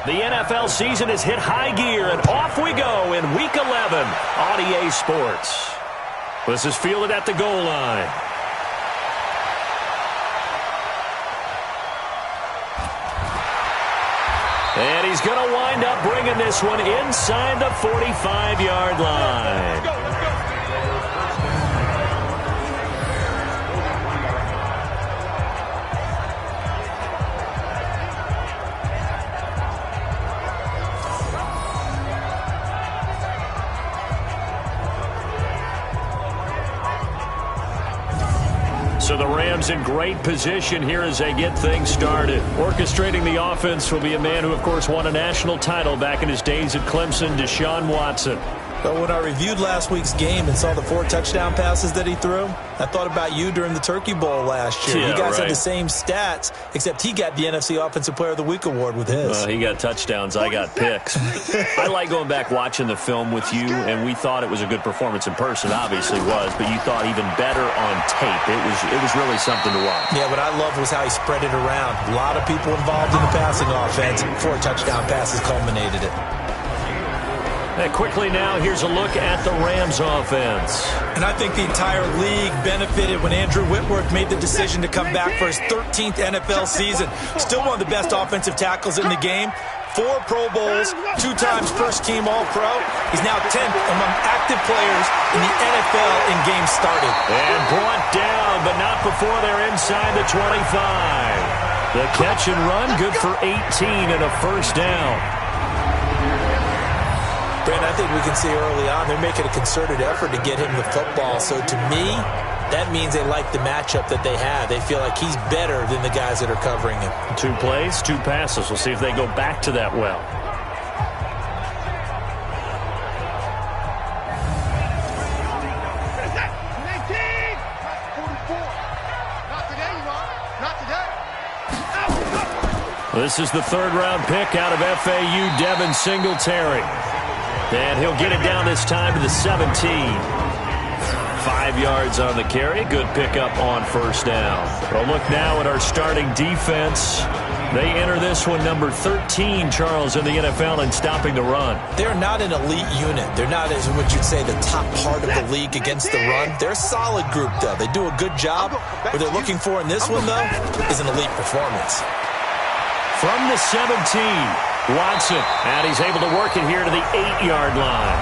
The NFL season has hit high gear, and off we go in Week 11 on EA Sports. This is fielded at the goal line. And he's going to wind up bringing this one inside the 45-yard line. So the Rams in great position here as they get things started. Orchestrating the offense will be a man who, of course, won a national title back in his days at Clemson, Deshaun Watson. But when I reviewed last week's game and saw the 4 touchdown passes that he threw, I thought about you during the Turkey Bowl last year. Yeah, you guys right. had the same stats, except he got the NFC Offensive Player of the Week award with his. He got touchdowns. I got picks. I like going back watching the film with you, and we thought it was a good performance in person. Obviously was, but you thought even better on tape. It was really something to watch. Yeah, what I loved was how he spread it around. A lot of people involved in the passing offense. 4 touchdown passes culminated it. And quickly now, here's a look at the Rams offense. And I think the entire league benefited when Andrew Whitworth made the decision to come back for his 13th NFL season. Still one of the best offensive tackles in the game. 4 Pro Bowls, 2 times first-team All-Pro. He's now 10th among active players in the NFL in games started. And brought down, but not before they're inside the 25. The catch and run, good for 18 and a first down. Brent, I think we can see early on they're making a concerted effort to get him the football. So to me, that means they like the matchup that they have. They feel like he's better than the guys that are covering him. 2 plays, 2 passes. We'll see if they go back to that well. This is the 3rd-round pick out of FAU, Devin Singletary. And he'll get it down this time to the 17. 5 yards on the carry. Good pickup on first down. Well, look now at our starting defense. They enter this one number 13, Charles, in the NFL in stopping the run. They're not an elite unit. They're not, as what you'd say, the top part of the league against the run. They're a solid group, though. They do a good job. What they're looking for in this one, though, is an elite performance. From the 17. Watson, and he's able to work it here to the 8-yard line.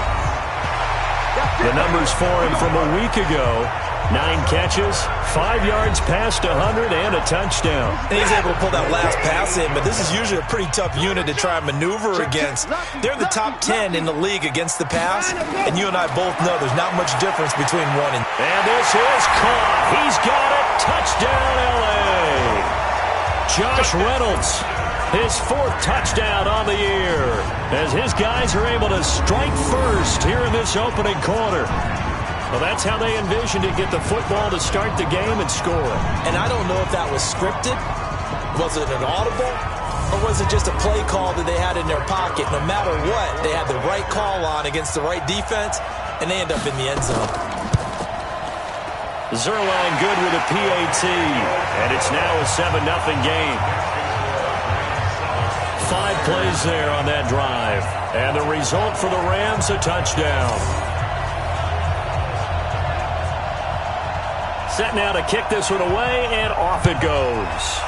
The numbers for him from a week ago, 9 catches, 5 yards past 100, and a touchdown. And he's able to pull that last pass in, but this is usually a pretty tough unit to try and maneuver against. They're the top 10 in the league against the pass, and you and I both know there's not much difference between 1 and... And this is caught. He's got it. Touchdown, L.A. Josh Reynolds. His 4th touchdown on the year as his guys are able to strike first here in this opening quarter. Well, that's how they envisioned to get the football to start the game and score. And I don't know if that was scripted. Was it an audible? Or was it just a play call that they had in their pocket? No matter what, they had the right call on against the right defense, and they end up in the end zone. Zuerlein good with a PAT, and it's now a 7-0 game. 5 plays there on that drive. And the result for the Rams, a touchdown. Set now to kick this one away, and off it goes.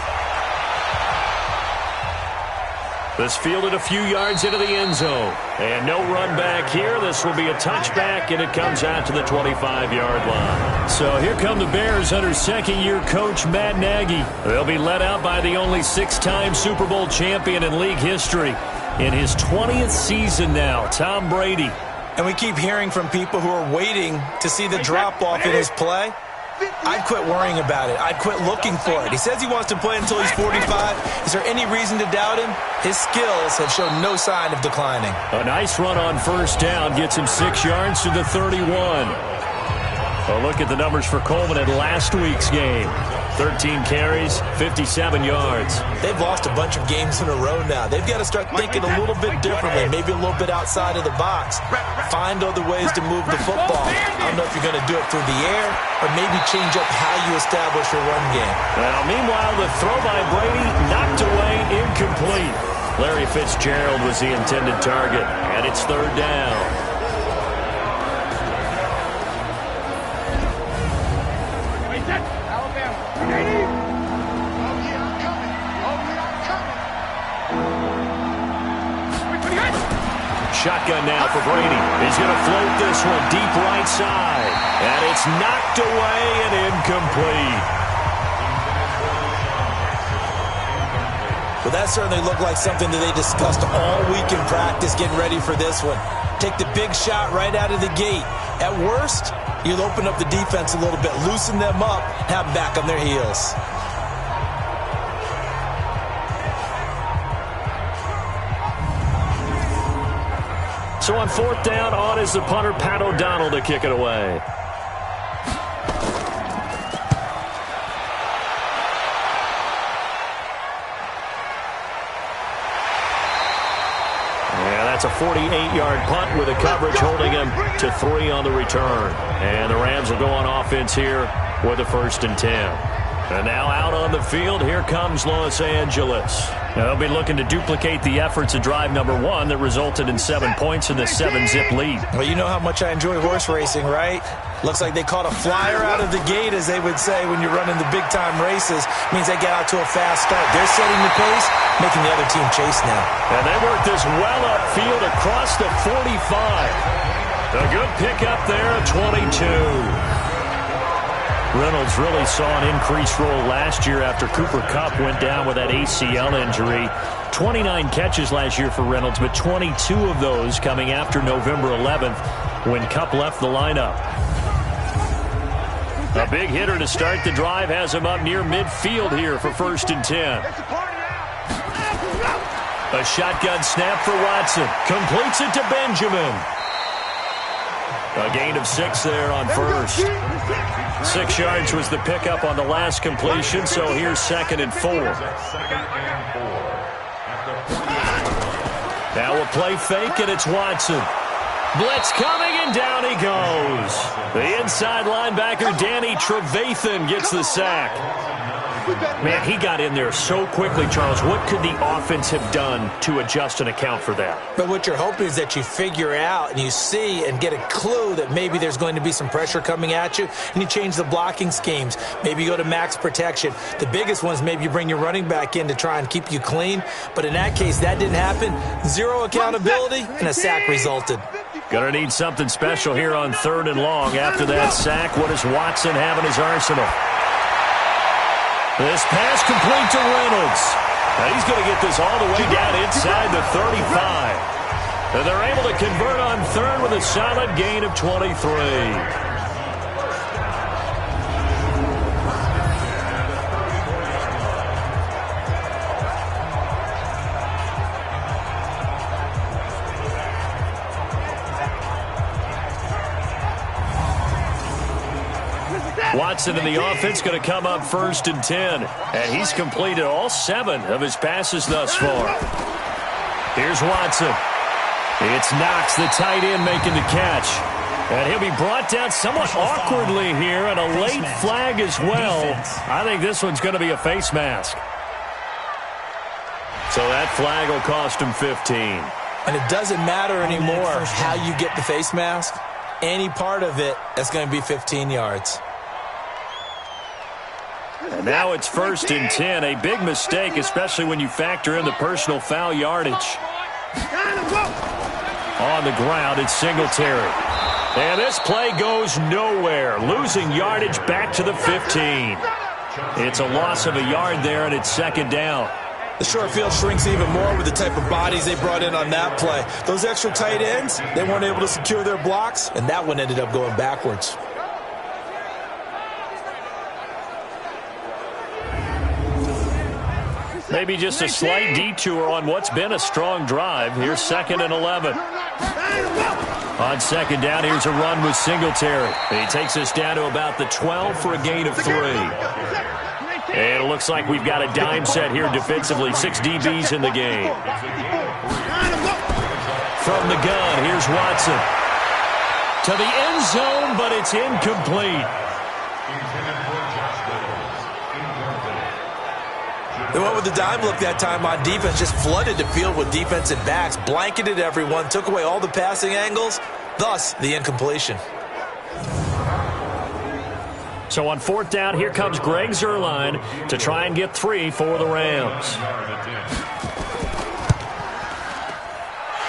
This fielded a few yards into the end zone. And no run back here. This will be a touchback, and it comes out to the 25-yard line. So here come the Bears under second-year coach Matt Nagy. They'll be led out by the only 6-time Super Bowl champion in league history. In his 20th season now, Tom Brady. And we keep hearing from people who are waiting to see the drop-off in his play. I'd quit worrying about it. I'd quit looking for it. He says he wants to play until he's 45. Is there any reason to doubt him? His skills have shown no sign of declining. A nice run on first down gets him 6 yards to the 31. A look at the numbers for Coleman at last week's game. 13 carries, 57 yards. They've lost a bunch of games in a row now. They've got to start thinking a little bit differently, maybe a little bit outside of the box. Find other ways to move the football. I don't know if you're going to do it through the air or maybe change up how you establish your run game. Well, meanwhile, the throw by Brady knocked away, incomplete. Larry Fitzgerald was the intended target, and it's third down. Shotgun now for Brady. He's going to float this one deep right side. And it's knocked away and incomplete. Well, that certainly looked like something that they discussed all week in practice, getting ready for this one. Take the big shot right out of the gate. At worst, you'll open up the defense a little bit, loosen them up, have them back on their heels. So on fourth down, on is the punter, Pat O'Donnell, to kick it away. Yeah, that's a 48-yard punt with a coverage holding him to 3 on the return. And the Rams will go on offense here with a 1st and 10. And now out on the field, here comes Los Angeles. They'll be looking to duplicate the efforts of drive number 1 that resulted in 7 points in the 7-zip lead. Well, you know how much I enjoy horse racing, right? Looks like they caught a flyer out of the gate, as they would say when you're running the big-time races. Means they get out to a fast start. They're setting the pace, making the other team chase now. And they work this well upfield across the 45. A good pickup there at 22. Reynolds really saw an increased role last year after Cooper Kupp went down with that ACL injury. 29 catches last year for Reynolds, but 22 of those coming after November 11th when Kupp left the lineup. A big hitter to start the drive has him up near midfield here for 1st and 10. A shotgun snap for Watson. Completes it to Benjamin. A gain of 6 there on first. 6 yards was the pickup on the last completion, so here's 2nd and 4. Now a play fake, and it's Watson. Blitz coming, and down he goes. The inside linebacker, Danny Trevathan, gets the sack. Man, he got in there so quickly, Charles. What could the offense have done to adjust and account for that? But what you're hoping is that you figure out and you see and get a clue that maybe there's going to be some pressure coming at you, and you change the blocking schemes. Maybe you go to max protection. The biggest one is maybe you bring your running back in to try and keep you clean. But in that case, that didn't happen. 0 accountability, and a sack resulted. Going to need something special here on 3rd and long. After that sack, what does Watson have in his arsenal? This pass complete to Reynolds. And he's going to get this all the way down inside the 35. And they're able to convert on 3rd with a solid gain of 23. Watson in the offense going to come up 1st and 10. And he's completed all 7 of his passes thus far. Here's Watson. It's Knox, the tight end, making the catch. And he'll be brought down somewhat awkwardly here, and a late flag as well. I think this one's going to be a face mask. So that flag will cost him 15. And it doesn't matter anymore how you get the face mask. Any part of it, that's going to be 15 yards. And now it's 1st and 10. A big mistake, especially when you factor in the personal foul yardage. On the ground, it's Singletary. And this play goes nowhere. Losing yardage back to the 15. It's a loss of a yard there, and it's 2nd down. The short field shrinks even more with the type of bodies they brought in on that play. Those extra tight ends, they weren't able to secure their blocks, and that one ended up going backwards. Maybe just a slight detour on what's been a strong drive. Here's 2nd and 11. On 2nd down, here's a run with Singletary. He takes us down to about the 12 for a gain of 3. And it looks like we've got a dime set here defensively. 6 DBs in the game. From the gun, here's Watson. To the end zone, but it's incomplete. They went with the dime look that time on defense, just flooded the field with defensive backs, blanketed everyone, took away all the passing angles, thus the incompletion. So on 4th down, here comes Greg Zuerlein to try and get 3 for the Rams.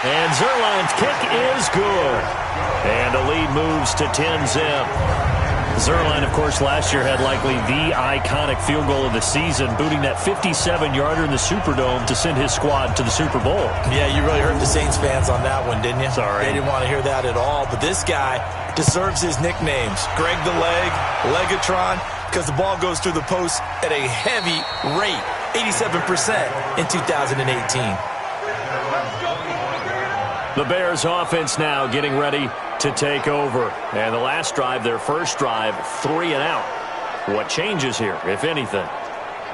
And Zuerlein's kick is good. And the lead moves to 10-zip. Zuerlein, of course, last year had likely the iconic field goal of the season, booting that 57-yarder in the Superdome to send his squad to the Super Bowl. Yeah, you really hurt the Saints fans on that one, didn't you? Sorry. They didn't want to hear that at all. But this guy deserves his nicknames. Greg the Leg, Legatron, because the ball goes through the post at a heavy rate, 87% in 2018. The Bears offense now getting ready to take over. And the last drive, their first drive, 3 and out. What changes here, if anything?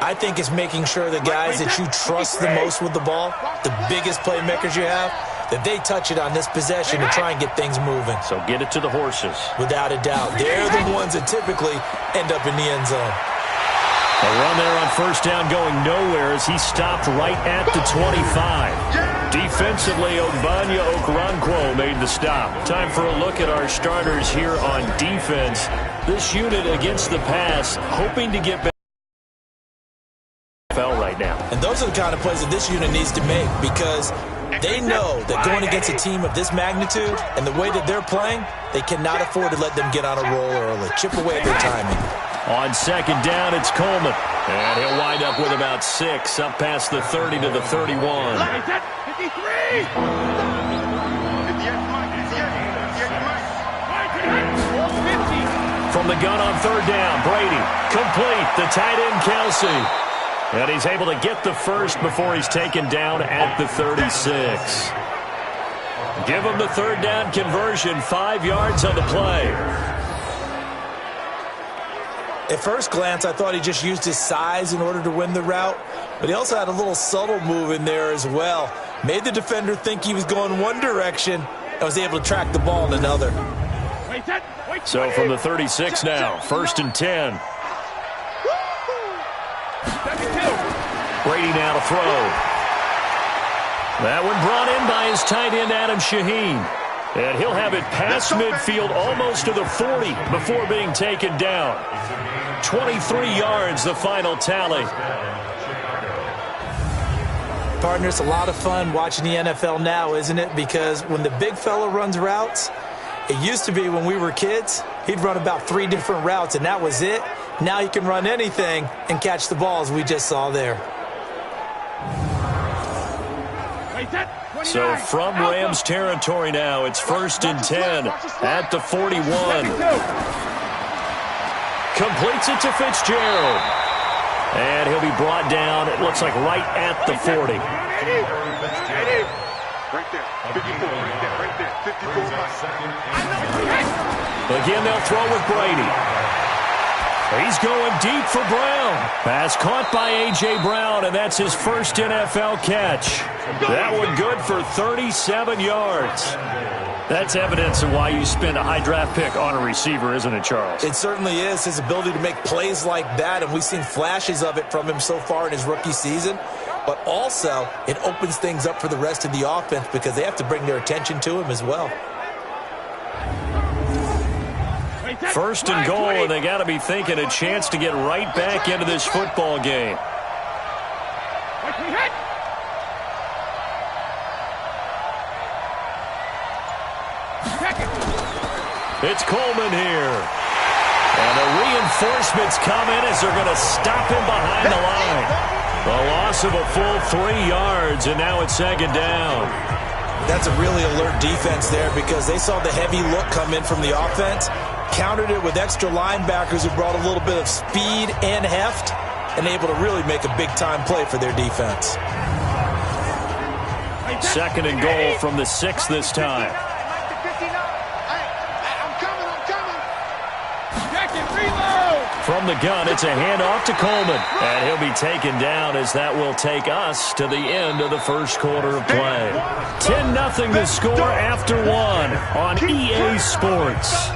I think it's making sure the guys that you trust the most with the ball, the biggest playmakers you have, that they touch it on this possession to try and get things moving. So get it to the horses. Without a doubt. They're the ones that typically end up in the end zone. A run there on 1st down going nowhere as he stopped right at the 25. Defensively, Ogbanya Okoronkwo made the stop. Time for a look at our starters here on defense. This unit against the pass, hoping to get back right now. And those are the kind of plays that this unit needs to make, because they know that going against a team of this magnitude and the way that they're playing, they cannot afford to let them get on a roll early. Chip away at their timing. On 2nd down, it's Coleman. And he'll wind up with about 6, up past the 30 to the 31. From the gun on 3rd down, Brady. Complete, the tight end, Kelsey. And he's able to get the first before he's taken down at the 36. Give him the 3rd down conversion, 5 yards on the play. At first glance, I thought he just used his size in order to win the route, but he also had a little subtle move in there as well. Made the defender think he was going one direction and was able to track the ball in another. So from the 36 now, 1st and 10. Brady now to throw. That one brought in by his tight end, Adam Shaheen. And he'll have it past midfield almost to the 40 before being taken down. 23 yards, the final tally. Partner, it's a lot of fun watching the NFL now, isn't it? Because when the big fella runs routes, it used to be when we were kids, he'd run about 3 different routes, and that was it. Now he can run anything and catch the balls we just saw there. So from Rams territory now, it's 1st and 10 at the 41. Completes it to Fitzgerald. And he'll be brought down, it looks like, right at the 40. Again, they'll throw with Brady. He's going deep for Brown. Pass caught by A.J. Brown, and that's his first NFL catch. That one good for 37 yards. That's evidence of why you spend a high draft pick on a receiver, isn't it, Charles? It certainly is. His ability to make plays like that, and we've seen flashes of it from him so far in his rookie season. But also, it opens things up for the rest of the offense because they have to bring their attention to him as well. 1st and goal, and they got to be thinking a chance to get right back into this football game. It's Coleman here. And the reinforcements come in as they're going to stop him behind the line. A loss of a full 3 yards, and now it's 2nd down. That's a really alert defense there because they saw the heavy look come in from the offense, countered it with extra linebackers who brought a little bit of speed and heft, and able to really make a big-time play for their defense. 2nd and goal from the 6 this time. From the gun, it's a handoff to Coleman. And he'll be taken down as that will take us to the end of the first quarter of play. 10-0 the score after 1 on EA Sports.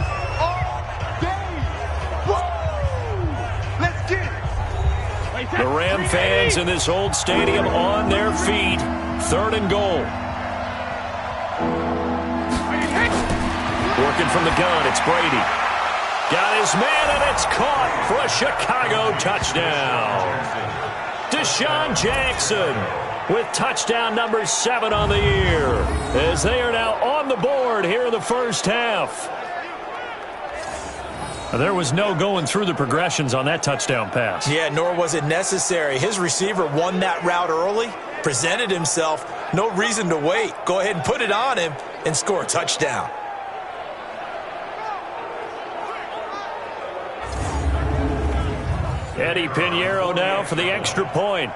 The Ram fans in this old stadium on their feet. 3rd and goal. Working from the gun, it's Brady. Got his man, and it's caught for a Chicago touchdown. Deshaun Jackson with touchdown number 7 on the year, as they are now on the board here in the first half. There was no going through the progressions on that touchdown pass. Yeah, nor was it necessary. His receiver won that route early, presented himself, no reason to wait. Go ahead and put it on him and score a touchdown. Eddie Pinheiro now for the extra point.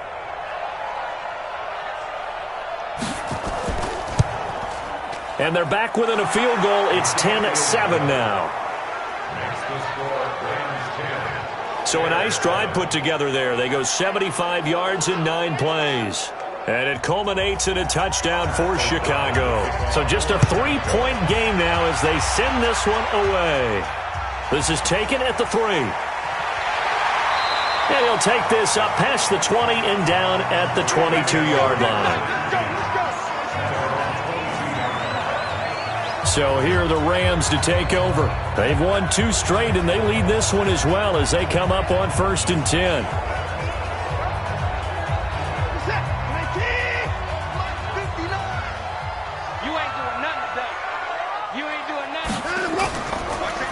And they're back within a field goal. It's 10-7 now. So a nice drive put together there. They go 75 yards in 9 plays. And it culminates in a touchdown for Chicago. So just a 3-point game now as they send this one away. This is taken at the 3. And he'll take this up past the 20 and down at the 22-yard line. So here are the Rams to take over. They've won 2 straight, and they lead this one as well as they come up on 1st and 10.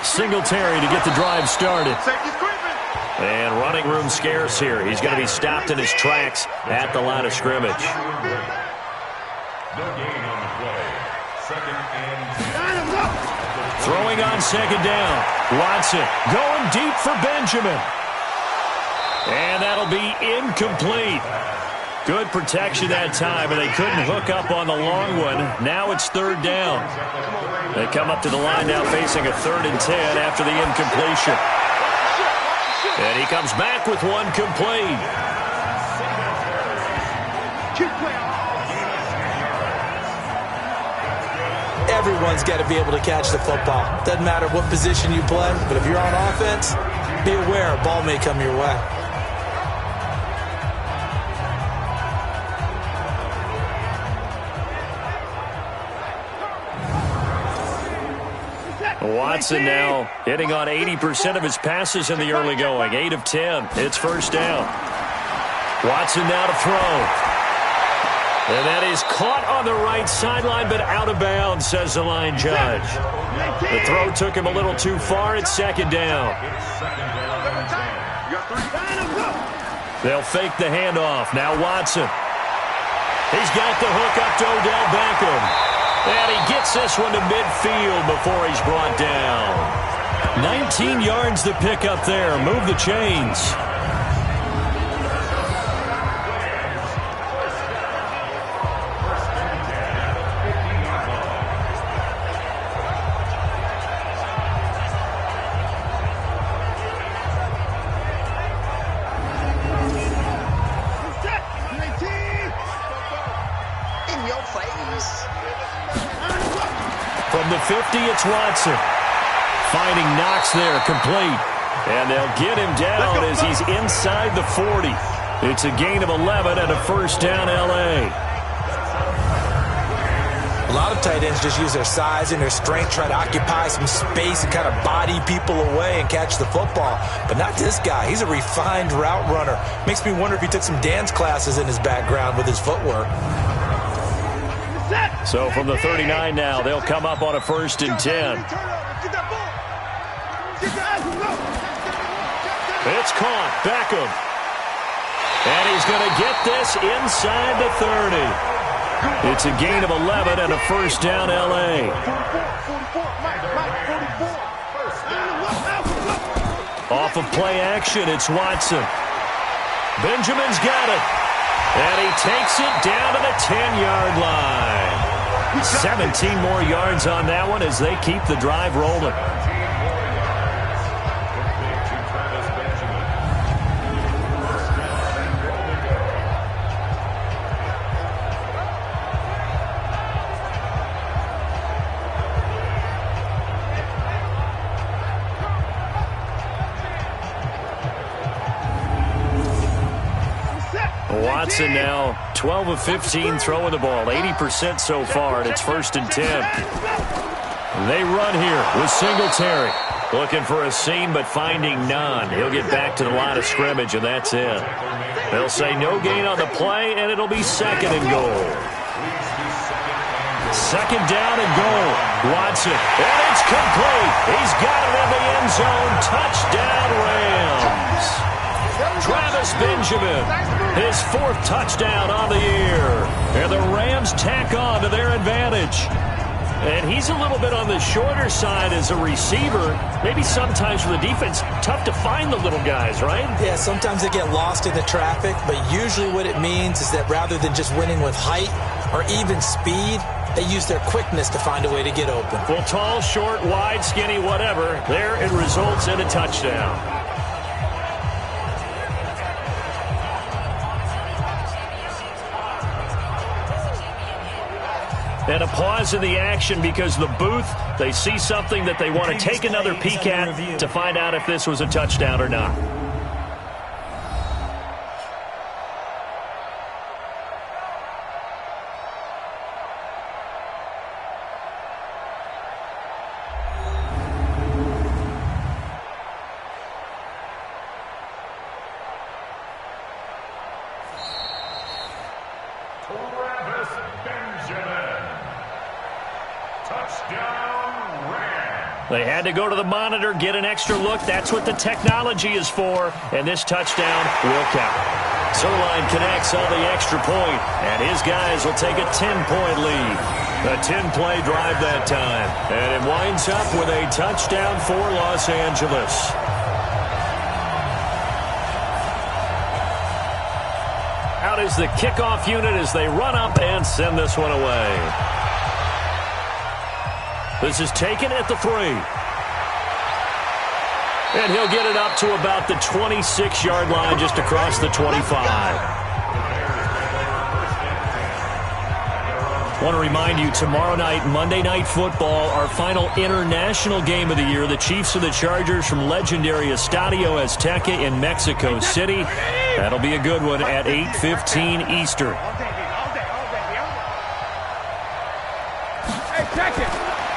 Singletary to get the drive started. And running room scarce here. He's going to be stopped in his tracks at the line of scrimmage. Throwing on 2nd down. Watson going deep for Benjamin. And that'll be incomplete. Good protection that time, and they couldn't hook up on the long one. Now it's 3rd down. They come up to the line now facing a 3rd and 10 after the incompletion. And he comes back with one complete. Everyone's got to be able to catch the football. Doesn't matter what position you play, but if you're on offense, be aware a ball may come your way. Watson now hitting on 80% of his passes in the early going. 8 of 10. It's 1st down. Watson now to throw. And that is caught on the right sideline, but out of bounds, says the line judge. The throw took him a little too far. It's 2nd down. They'll fake the handoff. Now Watson. He's got the hook up to Odell Beckham. And he gets this one to midfield before he's brought down. 19 yards to pick up there. Move the chains. From the 50, it's Watson. Finding Knox there, complete. And they'll get him down as he's inside the 40. It's a gain of 11 and a 1st down, L.A. A lot of tight ends just use their size and their strength, try to occupy some space and kind of body people away and catch the football. But not this guy. He's a refined route runner. Makes me wonder if he took some dance classes in his background with his footwork. So from the 39 now, they'll come up on a 1st and 10. It's caught. Beckham. And he's going to get this inside the 30. It's a gain of 11 and a 1st down, L.A. Off of play action, it's Watson. Benjamin's got it. And he takes it down to the 10-yard line. 17 more yards on that one as they keep the drive rolling. Watson now 12 of 15 throwing the ball, 80% so far, and it's 1st and 10. They run here with Singletary. Looking for a seam, but finding none. He'll get back to the line of scrimmage, and that's it. They'll say no gain on the play, and it'll be 2nd and goal. 2nd down and goal. Watson, and it's complete. He's got it in the end zone. Touchdown, Rams. Travis Benjamin, his 4th touchdown on the year. And the Rams tack on to their advantage. And he's a little bit on the shorter side as a receiver. Maybe sometimes for the defense, tough to find the little guys, right? Yeah, sometimes they get lost in the traffic, but usually what it means is that rather than just winning with height or even speed, they use their quickness to find a way to get open. Well, tall, short, wide, skinny, whatever, there it results in a touchdown. And a pause in the action because the booth, they see something that they want to take another peek at to find out if this was a touchdown or not. They had to go to the monitor, get an extra look. That's what the technology is for, and this touchdown will count. Zuerlein connects on the extra point, and his guys will take a 10-point lead. A 10-play drive that time, and it winds up with a touchdown for Los Angeles. Out is the kickoff unit as they run up and send this one away. This is taken at the 3. And he'll get it up to about the 26-yard line, just across the 25. Want to remind you, tomorrow night, Monday Night Football, our final international game of the year, the Chiefs and the Chargers from legendary Estadio Azteca in Mexico City. That'll be a good one at 8:15 Eastern.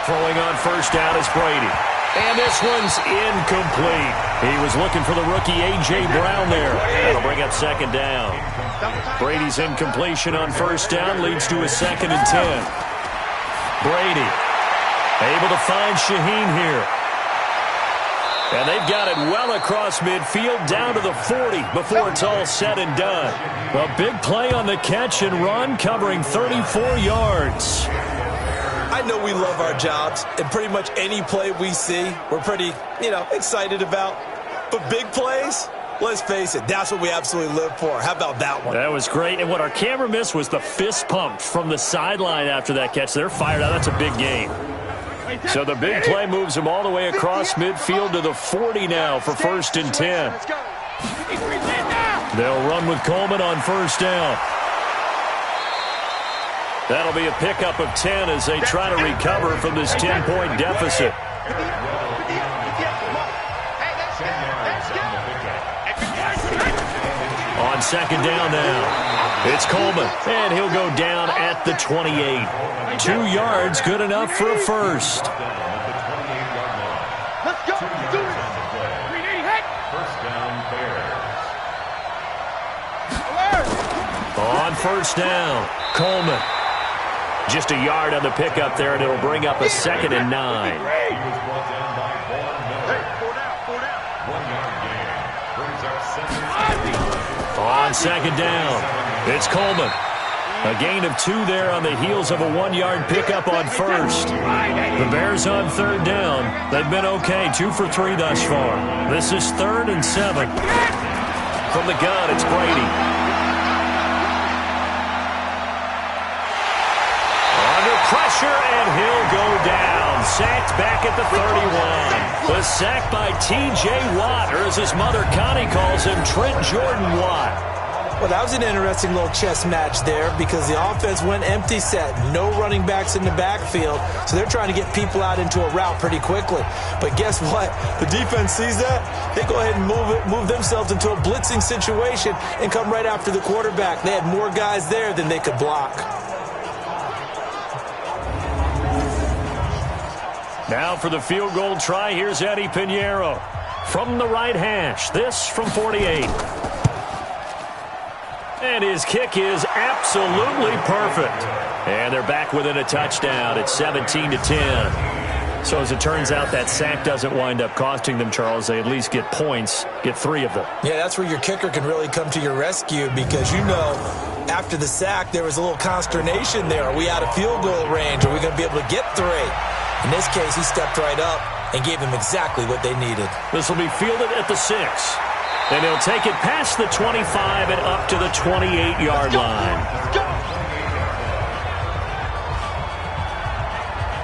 Throwing on 1st down is Brady. And this one's incomplete. He was looking for the rookie A.J. Brown there. That'll bring up 2nd down. Brady's incompletion on 1st down leads to a 2nd and 10. Brady able to find Shaheen here. And they've got it well across midfield down to the 40 before it's all said and done. A big play on the catch and run, covering 34 yards. I know we love our jobs, and pretty much any play we see, we're pretty, excited about. But big plays, let's face it, that's what we absolutely live for. How about that one? That was great. And what our camera missed was the fist pump from the sideline after that catch. They're fired out. That's a big game. So the big play moves them all the way across midfield to the 40 now for 1st and 10. They'll run with Coleman on 1st down. That'll be a pickup of 10 as they try to recover from this 10-point deficit. On 2nd down now, it's Coleman, and he'll go down at the 28. 2 yards, good enough for a 1st. Let's go. Do it. On 1st down, Coleman. Just a yard on the pickup there, and it'll bring up a 2nd and 9. On 2nd down, it's Coleman. A gain of 2 there on the heels of a 1-yard pickup on 1st. The Bears on 3rd down. They've been okay, 2 for 3 thus far. This is 3rd and 7. From the gun, it's Brady. Under pressure, and he'll go down. Sacked back at the 31. The sack by T.J. Watt, or as his mother Connie calls him, Trent Jordan Watt. Well, that was an interesting little chess match there because the offense went empty set. No running backs in the backfield, so they're trying to get people out into a route pretty quickly. But guess what? The defense sees that. They go ahead and move themselves into a blitzing situation and come right after the quarterback. They had more guys there than they could block. Now for the field goal try, here's Eddie Pinheiro. From the right hash, this from 48. And his kick is absolutely perfect. And they're back within a touchdown. It's 17-10. So as it turns out, that sack doesn't wind up costing them, Charles. They at least get points, get 3 of them. Yeah, that's where your kicker can really come to your rescue because, you know, after the sack, there was a little consternation there. Are we out of field goal range? Are we going to be able to get 3? In this case, he stepped right up and gave them exactly what they needed. This will be fielded at the 6. And he'll take it past the 25 and up to the 28-yard line.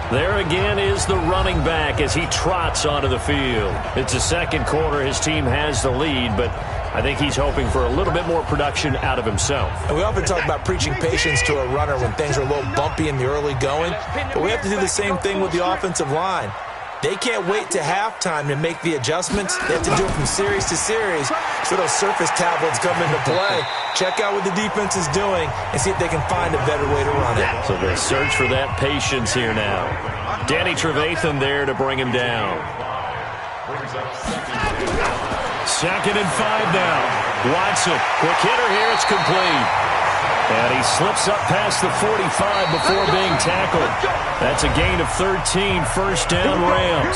There again is the running back as he trots onto the field. It's the second quarter. His team has the lead, but I think he's hoping for a little bit more production out of himself. And we often talk about preaching patience to a runner when things are a little bumpy in the early going, but we have to do the same thing with the offensive line. They can't wait to halftime to make the adjustments. They have to do it from series to series, so those surface tablets come into play. Check out what the defense is doing and see if they can find a better way to run it. So they search for that patience here now. Danny Trevathan there to bring him down. 2nd and 5 now. Watson, quick hitter here, it's complete. And he slips up past the 45 before being tackled. That's a gain of 13, first down Rams.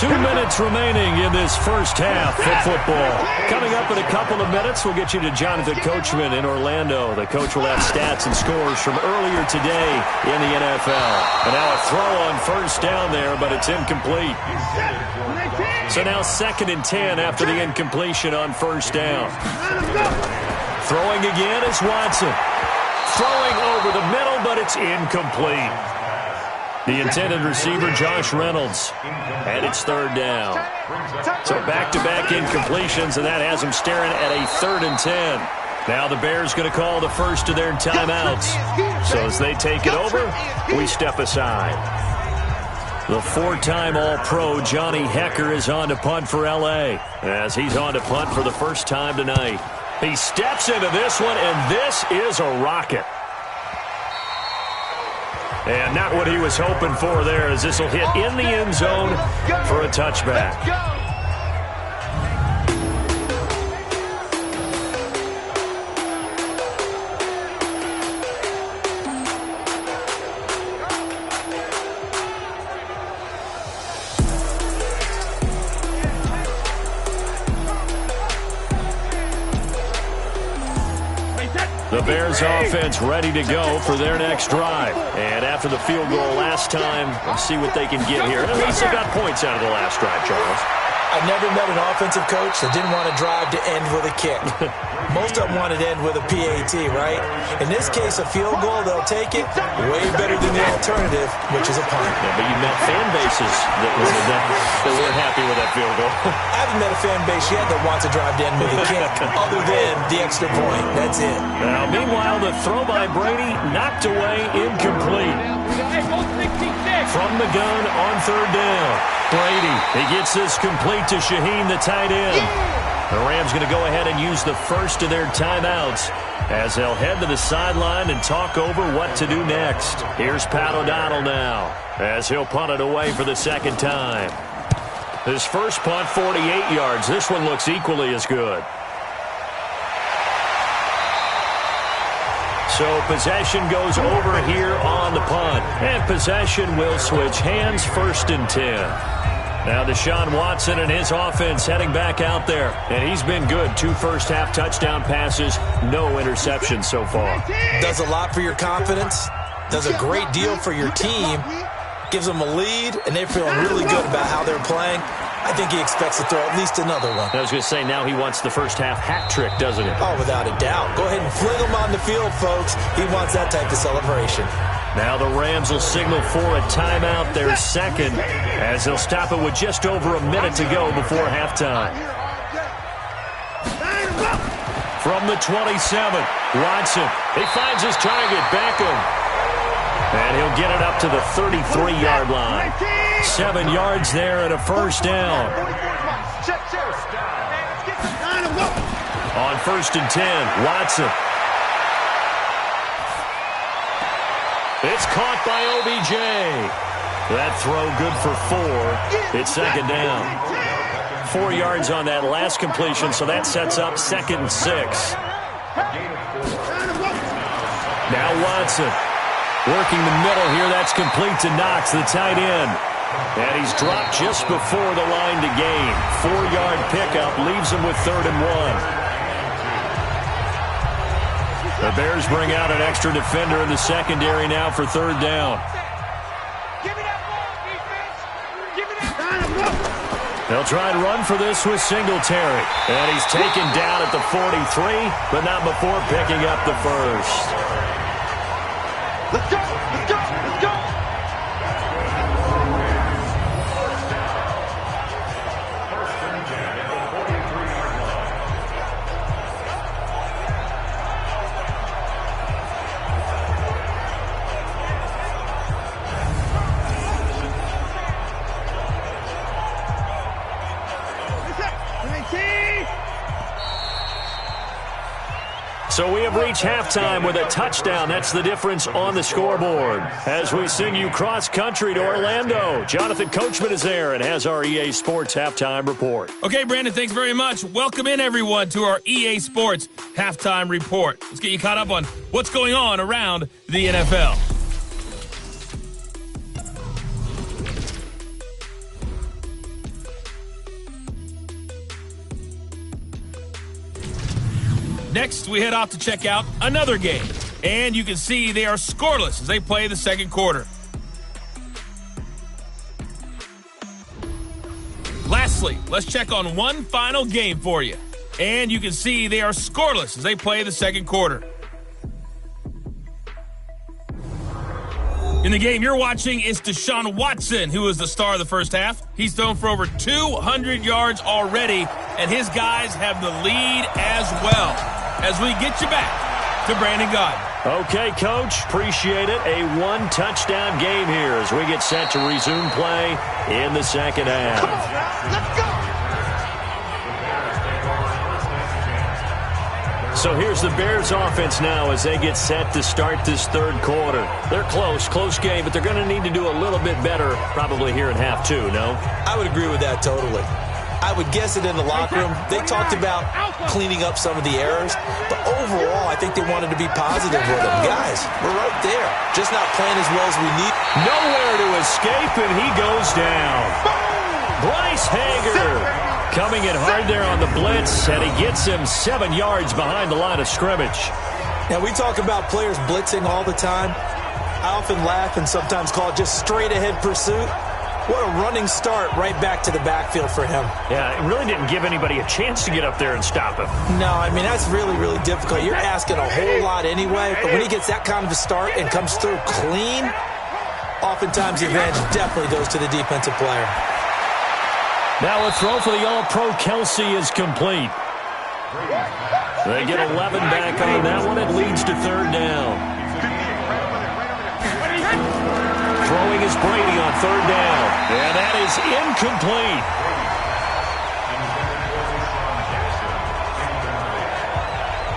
2 minutes remaining in this first half of football. Coming up in a couple of minutes, we'll get you to Jonathan Coachman in Orlando. The coach will have stats and scores from earlier today in the NFL. And now a throw on first down there, but it's incomplete. So now 2nd and 10 after the incompletion on first down. Throwing again is Watson. Throwing over the middle, but it's incomplete. The intended receiver, Josh Reynolds. And it's 3rd down. So back-to-back incompletions, and that has him staring at a 3rd and 10. Now the Bears going to call the first of their timeouts. So as they take it over, we step aside. The 4-time All-Pro Johnny Hekker is on to punt for L.A. as he's on to punt for the first time tonight. He steps into this one, and this is a rocket. And not what he was hoping for there, as this will hit in the end zone for a touchback. The Bears offense ready to go for their next drive. And after the field goal last time, let's see what they can get here. At least they got points out of the last drive, Charles. I never met an offensive coach that didn't want to drive to end with a kick. Most of them wanted to end with a PAT, right? In this case, a field goal, they'll take it. Way better than the alternative, which is a punt. Yeah, but you met fan bases that weren't happy with that field goal. I haven't met a fan base yet that wants to drive to end with a kick, other than the extra point. That's it. Now, meanwhile, the throw by Brady knocked away, incomplete. From the gun on 3rd down. Brady, he gets this complete to Shaheen, the tight end. The Rams going to go ahead and use the first of their timeouts as they'll head to the sideline and talk over what to do next. Here's Pat O'Donnell now as he'll punt it away for the 2nd time. His first punt, 48 yards. This one looks equally as good. So possession goes over here on the punt. And possession will switch hands, 1st and 10. Now Deshaun Watson and his offense heading back out there. And he's been good. 2 first-half touchdown passes, no interceptions so far. Does a lot for your confidence. Does a great deal for your team. Gives them a lead, and they're feeling really good about how they're playing. I think he expects to throw at least another one. I was going to say, now he wants the first-half hat trick, doesn't he? Oh, without a doubt. Go ahead and fling him on the field, folks. He wants that type of celebration. Now the Rams will signal for a timeout, their 2nd, as they'll stop it with just over a minute to go before halftime. From the 27, Watson. He finds his target, Beckham. And he'll get it up to the 33-yard line. 7 yards there and a first down. On 1st and 10, Watson. It's caught by OBJ. That throw good for 4. It's 2nd down. 4 yards on that last completion, so that sets up 2nd and 6. Now Watson working the middle here. That's complete to Knox, the tight end. And he's dropped just before the line to gain. 4-yard pickup leaves him with 3rd and 1. The Bears bring out an extra defender in the secondary now for 3rd down. They'll try and run for this with Singletary. And he's taken down at the 43, but not before picking up the first. Let's go! Let's go! Let's go! So we have reached halftime with a touchdown. That's the difference on the scoreboard. As we send you cross-country to Orlando, Jonathan Coachman is there and has our EA Sports Halftime Report. Okay, Brandon, thanks very much. Welcome in, everyone, to our EA Sports Halftime Report. Let's get you caught up on what's going on around the NFL. Next, we head off to check out another game. And you can see they are scoreless as they play the second quarter. Lastly, let's check on one final game for you. And you can see they are scoreless as they play the second quarter. In the game you're watching is Deshaun Watson, who is the star of the first half. He's thrown for over 200 yards already, and his guys have the lead as well. As we get you back to Brandon Gaudin. Okay, Coach, appreciate it. A one-touchdown game here as we get set to resume play in the second half. Come on, let's go! So here's the Bears offense now as they get set to start this third quarter. They're close game, but they're going to need to do a little bit better probably here in half two, no? I would agree with that totally. I would guess it in the locker room. They talked about cleaning up some of the errors, but overall, I think they wanted to be positive with them. Guys, we're right there, just not playing as well as we need. Nowhere to escape, and he goes down. Bryce Hager coming in hard there on the blitz, and he gets him 7 yards behind the line of scrimmage. Now, we talk about players blitzing all the time. I often laugh and sometimes call it just straight-ahead pursuit. What a running start right back to the backfield for him. Yeah, it really didn't give anybody a chance to get up there and stop him. No, I mean, that's really, really difficult. You're asking a whole lot anyway, but when he gets that kind of a start and comes through clean, oftentimes the advantage definitely goes to the defensive player. Now a throw for the All-Pro Kelsey is complete. They get 11 back on that one. It leads to third down. Throwing is Brady on third down. And that is incomplete.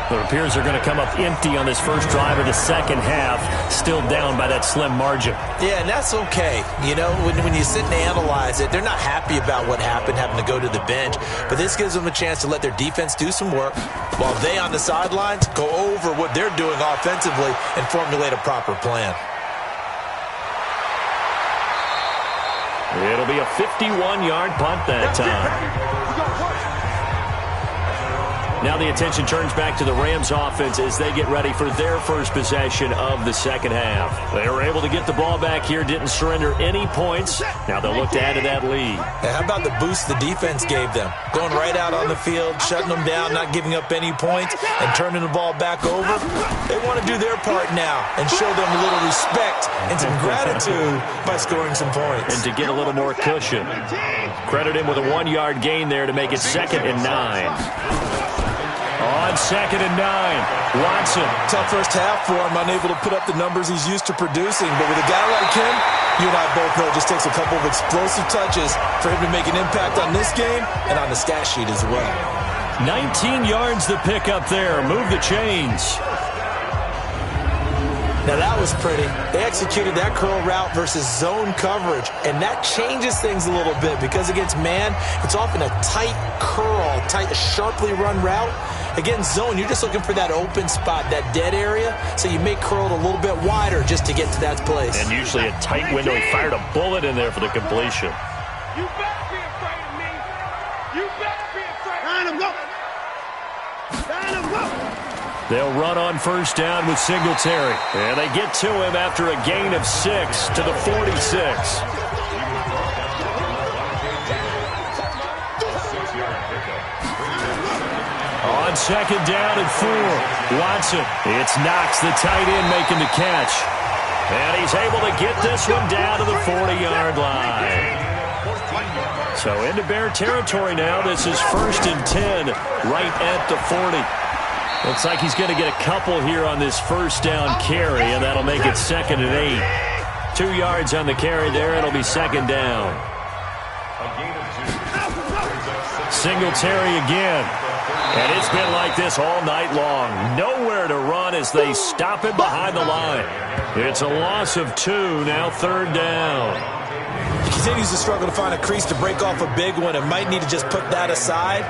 It appears they're going to come up empty on this first drive of the second half, still down by that slim margin. Yeah, and that's okay. You know, when you sit and analyze it, they're not happy about what happened, having to go to the bench. But this gives them a chance to let their defense do some work while they on the sidelines go over what they're doing offensively and formulate a proper plan. It'll be a 51-yard punt that time. Now the attention turns back to the Rams offense as they get ready for their first possession of the second half. They were able to get the ball back here, didn't surrender any points. Now they'll look to add to that lead. And how about the boost the defense gave them? Going right out on the field, shutting them down, not giving up any points, and turning the ball back over. They want to do their part now and show them a little respect and some gratitude by scoring some points. And to get a little more cushion. Credit him with a 1-yard gain there to make it 2nd and 9. On 2nd and 9. Watson. Tough first half for him, unable to put up the numbers he's used to producing. But with a guy like him, you and I both know it just takes a couple of explosive touches for him to make an impact on this game and on the stat sheet as well. 19 yards to pick up there. Move the chains. Now that was pretty. They executed that curl route versus zone coverage, and that changes things a little bit because against man, it's often a tight curl, sharply run route. Against zone, you're just looking for that open spot, that dead area, so you may curl it a little bit wider just to get to that place. And usually a tight window. He fired a bullet in there for the completion. You better be afraid of me. You better be afraid. Line him, go. Line him, go. They'll run on first down with Singletary. And they get to him after a gain of 6 to the 46. On 2nd down and 4. Watson. It's Knox, the tight end, making the catch. And he's able to get this one down to the 40-yard line. So into Bear territory now. This is 1st and 10 right at the 40. Looks like he's going to get a couple here on this first down carry, and that'll make it 2nd and 8. 2 yards on the carry there. It'll be 2nd down. Singletary again. And it's been like this all night long. Nowhere to run as they stop him behind the line. It's a loss of 2, now 3rd down. He continues to struggle to find a crease to break off a big one and might need to just put that aside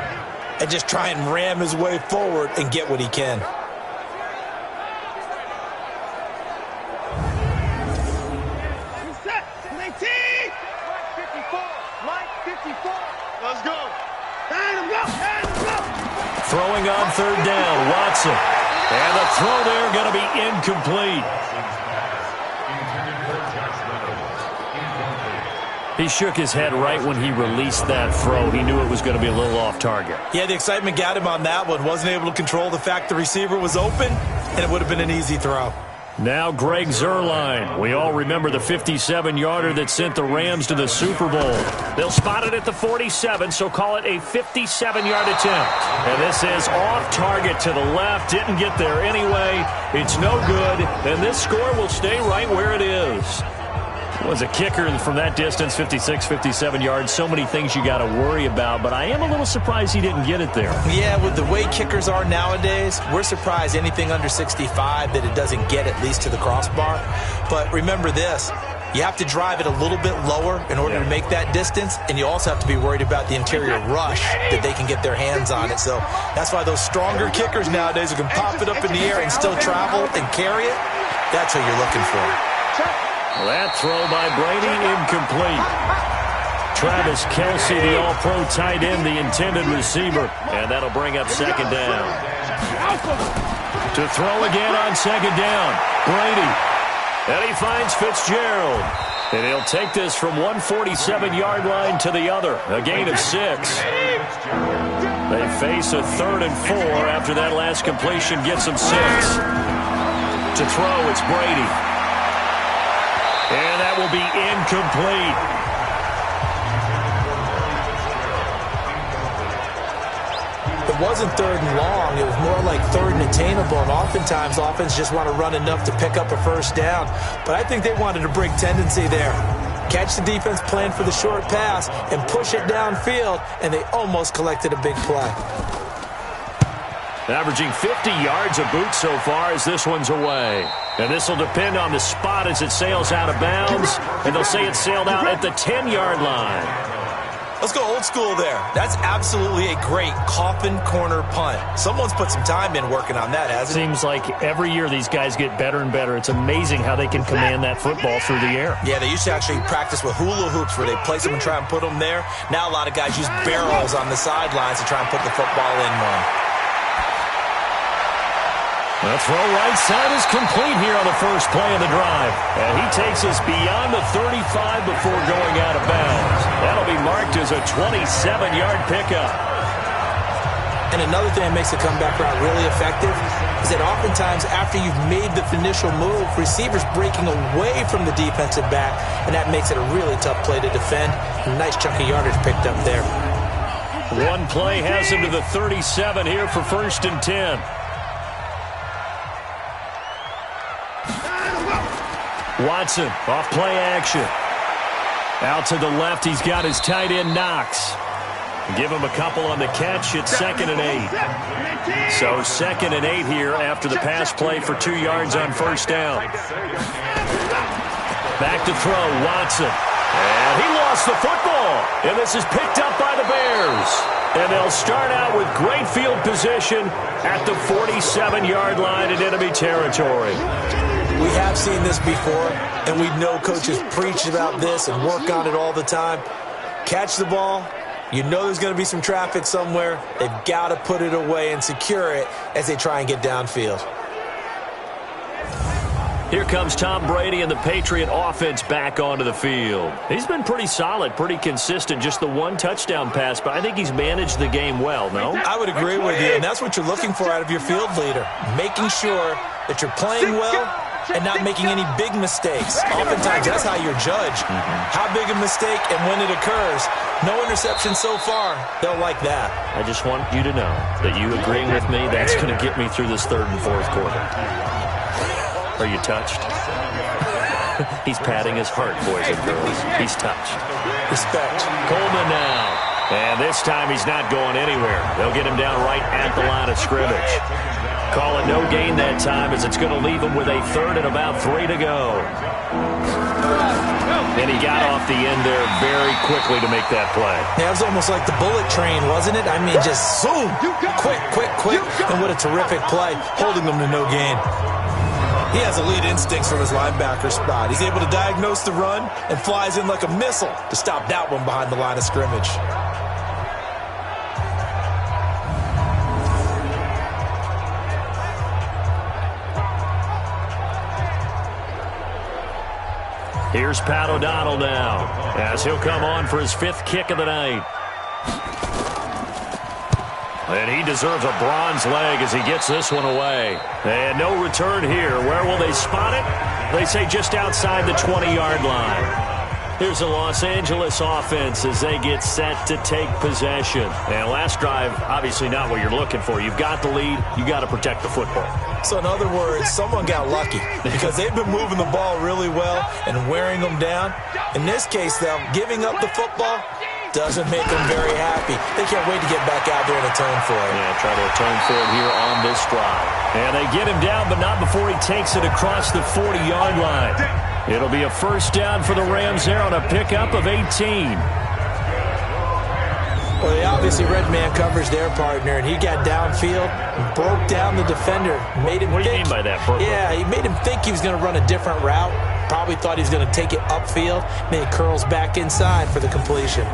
and just try and ram his way forward and get what he can. Set. 19. Mike 54. Mike 54. Let's go. Line him, go. Line him, go. Throwing on 3rd down, Watson. And the throw there going to be incomplete. He shook his head right when he released that throw. He knew it was going to be a little off target. Yeah, the excitement got him on that one. Wasn't able to control the fact the receiver was open, and it would have been an easy throw. Now Greg Zuerlein. We all remember the 57-yarder that sent the Rams to the Super Bowl. They'll spot it at the 47, so call it a 57-yard attempt. And this is off target to the left. Didn't get there anyway. It's no good, and this score will stay right where it is. Was a kicker from that distance, 56, 57 yards. So many things you got to worry about, but I am a little surprised he didn't get it there. Yeah, with the way kickers are nowadays, we're surprised anything under 65 that it doesn't get at least to the crossbar. But remember this, you have to drive it a little bit lower in order to make that distance, and you also have to be worried about the interior rush that they can get their hands on it. So that's why those stronger kickers nowadays who can pop it up in the air and still travel and carry it, that's what you're looking for. That throw by Brady, incomplete. Travis Kelce, the all-pro tight end, the intended receiver. And that'll bring up 2nd down. To throw again on 2nd down. Brady. And he finds Fitzgerald. And he'll take this from 147-yard line to the other. A gain of 6. They face a 3rd and 4 after that last completion gets them 6. To throw, it's Brady. And that will be incomplete. It wasn't 3rd and long. It was more like 3rd and attainable. And oftentimes, offense just want to run enough to pick up a first down. But I think they wanted a break tendency there. Catch the defense, plan for the short pass, and push it downfield. And they almost collected a big play. Averaging 50 yards a boot so far as this one's away. And this will depend on the spot as it sails out of bounds. And they'll say it sailed out at the 10-yard line. Let's go old school there. That's absolutely a great coffin corner punt. Someone's put some time in working on that, hasn't it? Seems like every year these guys get better and better. It's amazing how they can command that football through the air. Yeah, they used to actually practice with hula hoops where they place them and try and put them there. Now a lot of guys use barrels on the sidelines to try and put the football in one. The throw right side is complete here on the first play of the drive. And he takes us beyond the 35 before going out of bounds. That'll be marked as a 27-yard pickup. And another thing that makes the comeback route really effective is that oftentimes after you've made the initial move, receivers breaking away from the defensive back, and that makes it a really tough play to defend. A nice chunk of yardage picked up there. One play has him to the 37 here for 1st and 10. Watson off play action. Out to the left, he's got his tight end Knox. Give him a couple on the catch. It's 2nd and 8. So 2nd and 8 here after the pass play for 2 yards on 1st down. Back to throw, Watson. And he lost the football. And this is picked up by the Bears. And they'll start out with great field position at the 47-yard line in enemy territory. We have seen this before, and we know coaches preach about this and work on it all the time. Catch the ball. You know there's going to be some traffic somewhere. They've got to put it away and secure it as they try and get downfield. Here comes Tom Brady and the Patriot offense back onto the field. He's been pretty solid, pretty consistent, just the one touchdown pass, but I think he's managed the game well, no? I would agree with you, and that's what you're looking for out of your field leader, making sure that you're playing well and not making any big mistakes. Oftentimes, that's how you're judged. How big a mistake and when it occurs. No interception so far. They'll like that. I just want you to know that you agreeing with me, that's going to get me through this 3rd and 4th quarter. Are you touched? He's patting his heart, boys and girls. He's touched. Respect. Coleman now. And this time he's not going anywhere. They'll get him down right at the line of scrimmage. Call it no gain that time as it's going to leave him with a 3rd and about 3 to go. And he got off the end there very quickly to make that play. Yeah, it was almost like the bullet train, wasn't it? I mean, just zoom. Quick. And what a terrific play, holding them to no gain. He has elite instincts from his linebacker spot. He's able to diagnose the run and flies in like a missile to stop that one behind the line of scrimmage. Here's Pat O'Donnell now as he'll come on for his 5th kick of the night. And he deserves a bronze leg as he gets this one away. And no return here. Where will they spot it? They say just outside the 20-yard line. Here's the Los Angeles offense as they get set to take possession. And last drive, obviously not what you're looking for. You've got the lead. You've got to protect the football. So in other words, someone got lucky because they've been moving the ball really well and wearing them down. In this case, though, giving up the football doesn't make them very happy. They can't wait to get back out there and atone for it. Yeah, try to atone for it here on this drive. And they get him down, but not before he takes it across the 40-yard line. It'll be a 1st down for the Rams there on a pickup of 18. Well, they obviously read man coverage their partner, and he got downfield and broke down the defender. Made him what do you mean by that, Brooke? Yeah, he made him think he was going to run a different route. Probably thought he was going to take it upfield. Then he curls back inside for the completion.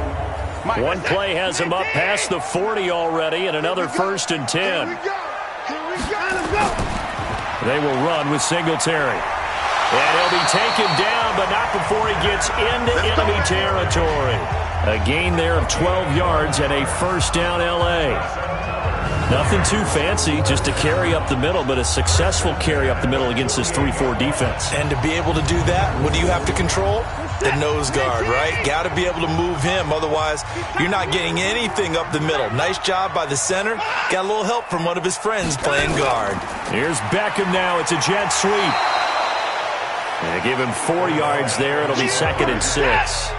One play has him up past the 40 already, and another 1st and 10. Here we go. They will run with Singletary. And he'll be taken down, but not before he gets into enemy territory. A gain there of 12 yards and a 1st down L.A. Nothing too fancy, just a carry up the middle, but a successful carry up the middle against this 3-4 defense. And to be able to do that, what do you have to control? The nose guard, right? Got to be able to move him. Otherwise, you're not getting anything up the middle. Nice job by the center. Got a little help from one of his friends playing guard. Here's Beckham now. It's a jet sweep. They give him 4 yards there. It'll be 2nd and 6.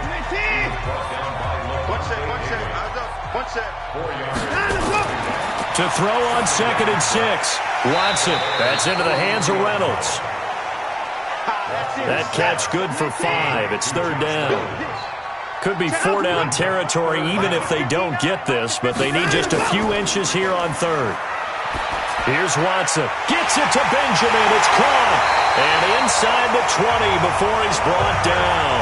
To throw on 2nd and 6. Watson. That's into the hands of Reynolds. That catch good for 5. It's 3rd down. Could be 4-down territory even if they don't get this, but they need just a few inches here on 3rd. Here's Watson. Gets it to Benjamin. It's caught. And inside the 20 before he's brought down.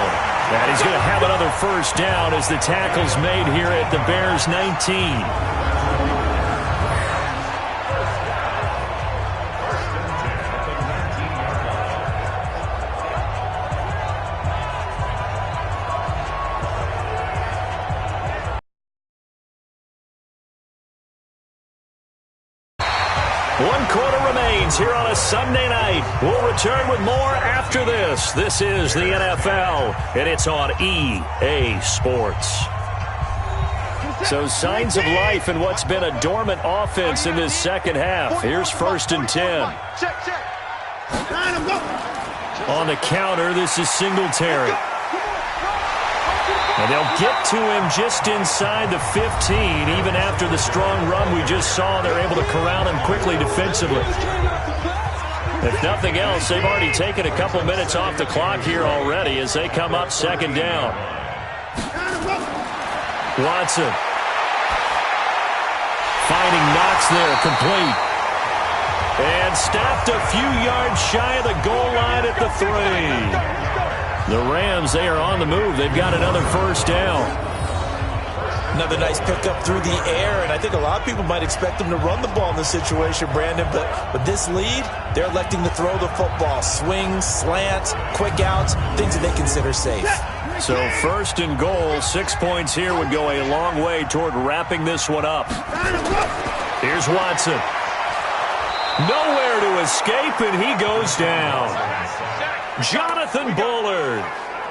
And he's going to have another 1st down as the tackle's made here at the Bears 19. One quarter remains here on a Sunday night. We'll return with more after this. This is the NFL, and it's on EA Sports. So signs of life in what's been a dormant offense in this second half. Here's 1st and 10. On the counter, this is Singletary. And they'll get to him just inside the 15. Even after the strong run we just saw, they're able to corral him quickly defensively. If nothing else, they've already taken a couple minutes off the clock here already as they come up 2nd down. Watson. Finding Knox there, complete. And stopped a few yards shy of the goal line at the 3. The Rams, they are on the move. They've got another 1st down. Another nice pickup through the air, and I think a lot of people might expect them to run the ball in this situation, Brandon, but with this lead, they're electing to throw the football. Swings, slants, quick outs, things that they consider safe. So 1st and goal, 6 points here would go a long way toward wrapping this one up. Here's Watson. Nowhere to escape, and he goes down. Jonathan Bullard.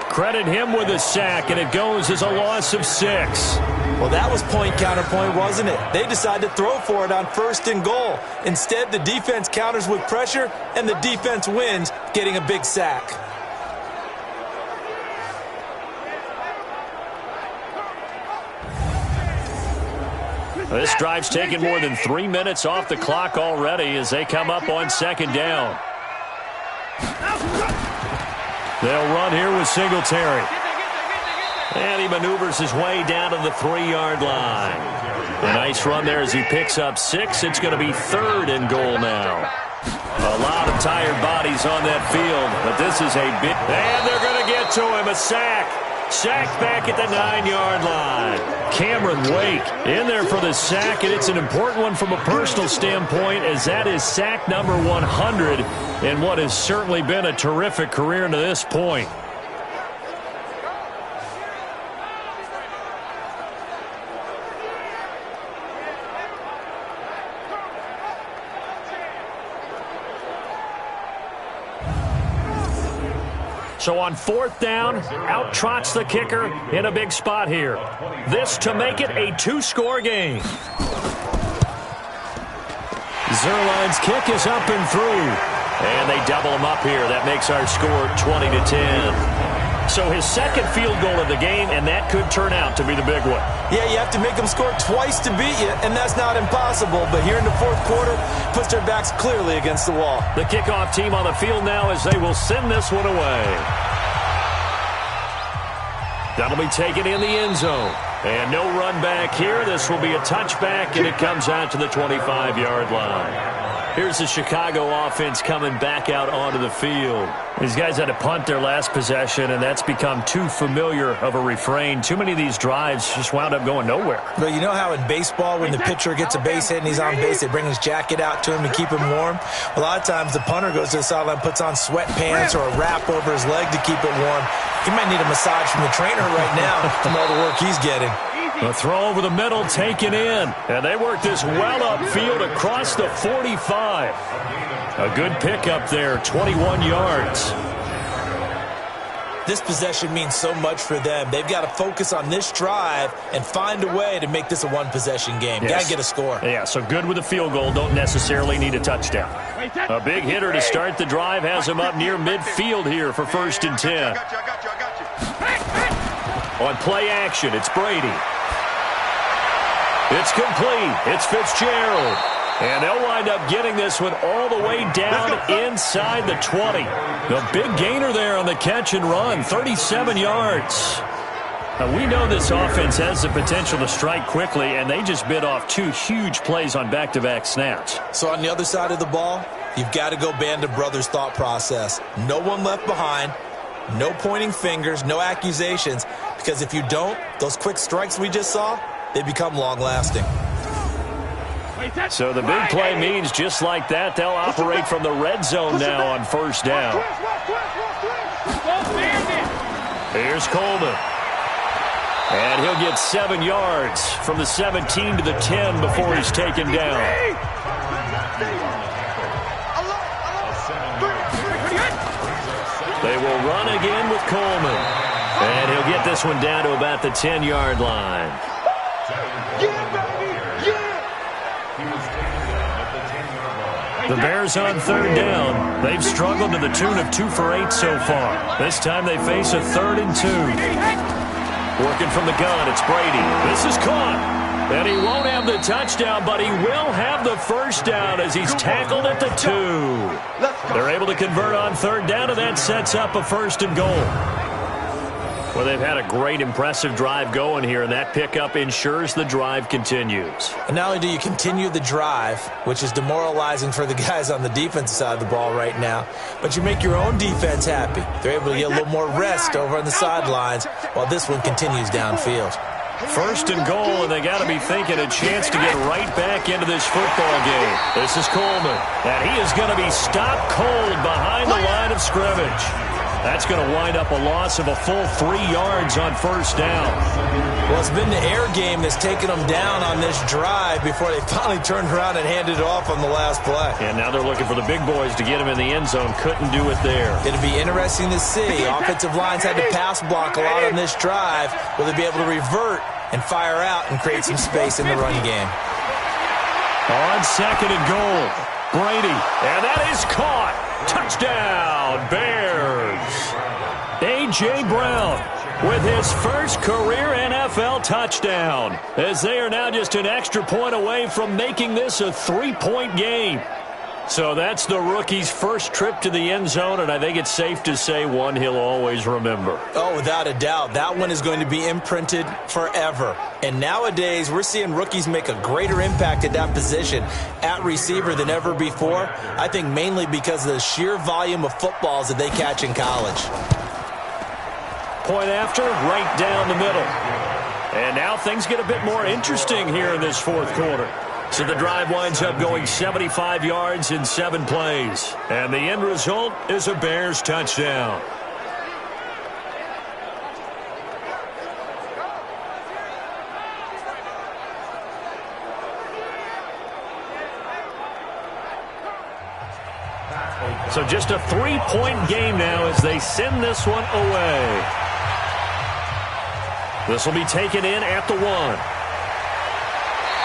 Credit him with a sack, and it goes as a loss of 6. Well, that was point counterpoint, wasn't it? They decided to throw for it on 1st and goal. Instead, the defense counters with pressure, and the defense wins, getting a big sack. This drive's taken more than 3 minutes off the clock already as they come up on 2nd down. They'll run here with Singletary. And he maneuvers his way down to the 3-yard line. A nice run there as he picks up 6. It's going to be 3rd and goal now. A lot of tired bodies on that field, but this is a big... And they're going to get to him, a sack. Sacked back at the 9-yard line. Cameron Wake in there for the sack, and it's an important one from a personal standpoint as that is sack number 100 in what has certainly been a terrific career to this point. So on 4th down, out trots the kicker in a big spot here. This to make it a 2-score game. Zuerlein's kick is up and through. And they double him up here. That makes our score 20-10. So his 2nd field goal of the game, and that could turn out to be the big one. Yeah, you have to make them score twice to beat you, and that's not impossible. But here in the 4th quarter, puts their backs clearly against the wall. The kickoff team on the field now as they will send this one away. That'll be taken in the end zone. And no run back here. This will be a touchback, and it comes out to the 25-yard line. Here's the Chicago offense coming back out onto the field. These guys had to punt their last possession, and that's become too familiar of a refrain. Too many of these drives just wound up going nowhere. But you know how in baseball, when the pitcher gets a base hit and he's on base, they bring his jacket out to him to keep him warm? A lot of times the punter goes to the sideline, puts on sweatpants or a wrap over his leg to keep it warm. He might need a massage from the trainer right now from all the work he's getting. The throw over the middle taken in. And they work this well upfield across the 45. A good pickup there, 21 yards. This possession means so much for them. They've got to focus on this drive and find a way to make this a one-possession game. Yes. Got to get a score. Yeah, so good with a field goal. Don't necessarily need a touchdown. A big hitter to start the drive has him up near midfield here for 1st and 10. On play action, it's Brady. It's complete. It's Fitzgerald. And they'll wind up getting this one all the way down inside the 20. The big gainer there on the catch and run, 37 yards. Now, we know this offense has the potential to strike quickly, and they just bit off 2 huge plays on back-to-back snaps. So on the other side of the ball, you've got to go Band of Brothers thought process. No one left behind, no pointing fingers, no accusations, because if you don't, those quick strikes we just saw, they become long-lasting. So the big play means just like that, they'll operate from the red zone now on 1st down. Here's Coleman. And he'll get 7 yards from the 17 to the 10 before he's taken down. They will run again with Coleman. And he'll get this one down to about the 10-yard line. The Bears on third down. They've struggled to the tune of 2 for 8 so far. This time they face a 3rd and 2. Working from the gun, it's Brady. This is caught. And he won't have the touchdown, but he will have the first down as he's tackled at the 2. They're able to convert on third down, and that sets up a 1st and goal. Well, they've had a great, impressive drive going here, and that pickup ensures the drive continues. And not only do you continue the drive, which is demoralizing for the guys on the defensive side of the ball right now, but you make your own defense happy. They're able to get a little more rest over on the sidelines while this one continues downfield. 1st and goal, and they got to be thinking a chance to get right back into this football game. This is Coleman, and he is going to be stopped cold behind the line of scrimmage. That's going to wind up a loss of a full 3 yards on 1st down. Well, it's been the air game that's taken them down on this drive before they finally turned around and handed it off on the last play. And now they're looking for the big boys to get him in the end zone. Couldn't do it there. It'll be interesting to see. Offensive lines had to pass block a lot on this drive. Will they be able to revert and fire out and create some space in the run game? On 2nd and goal, Brady. And that is caught. Touchdown, Bears. A.J. Brown with his first career NFL touchdown, as they are now just an extra point away from making this a 3-point game. So that's the rookie's first trip to the end zone, and I think it's safe to say one he'll always remember. Oh, without a doubt. That one is going to be imprinted forever. And nowadays, we're seeing rookies make a greater impact at that position at receiver than ever before. I think mainly because of the sheer volume of footballs that they catch in college. Point after, right down the middle. And now things get a bit more interesting here in this 4th quarter. So the drive winds up going 75 yards in 7 plays. And the end result is a Bears touchdown. So just a 3-point game now as they send this one away. This will be taken in at the 1.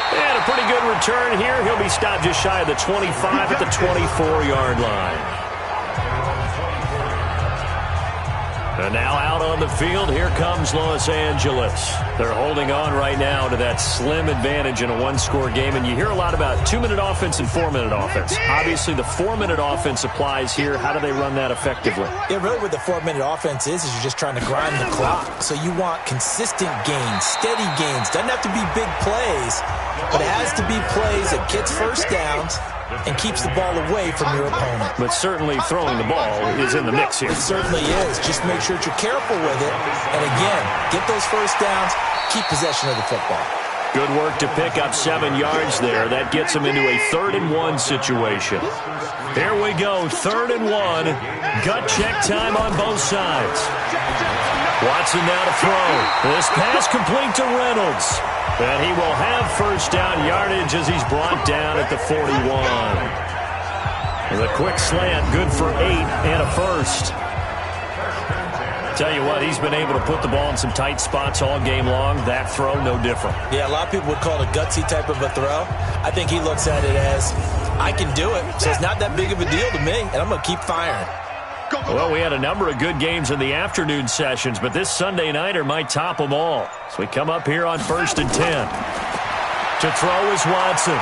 And a pretty good return here. He'll be stopped just shy of the 25 at the 24-yard line. And now out on the field, here comes Los Angeles. They're holding on right now to that slim advantage in a 1-score game. And you hear a lot about 2-minute offense and 4-minute offense. Obviously, the 4-minute offense applies here. How do they run that effectively? Yeah, really what the 4-minute offense is you're just trying to grind the clock. So you want consistent gains, steady gains. Doesn't have to be big plays, but it has to be plays that gets first downs and keeps the ball away from your opponent. But certainly throwing the ball is in the mix here. It certainly is. Just make sure that you're careful with it. And again, get those first downs, keep possession of the football. Good work to pick up 7 yards there. That gets them into a 3rd and 1 situation. Here we go, 3rd and 1. Gut check time on both sides. Watson now to throw. This pass complete to Reynolds. And he will have first down yardage as he's brought down at the 41. The quick slant, good for 8 and a first. Tell you what, he's been able to put the ball in some tight spots all game long. That throw, no different. Yeah, a lot of people would call it a gutsy type of a throw. I think he looks at it as, I can do it, so it's not that big of a deal to me, and I'm going to keep firing. Well, we had a number of good games in the afternoon sessions, but this Sunday nighter might top them all. So we come up here on 1st and 10. To throw is Watson.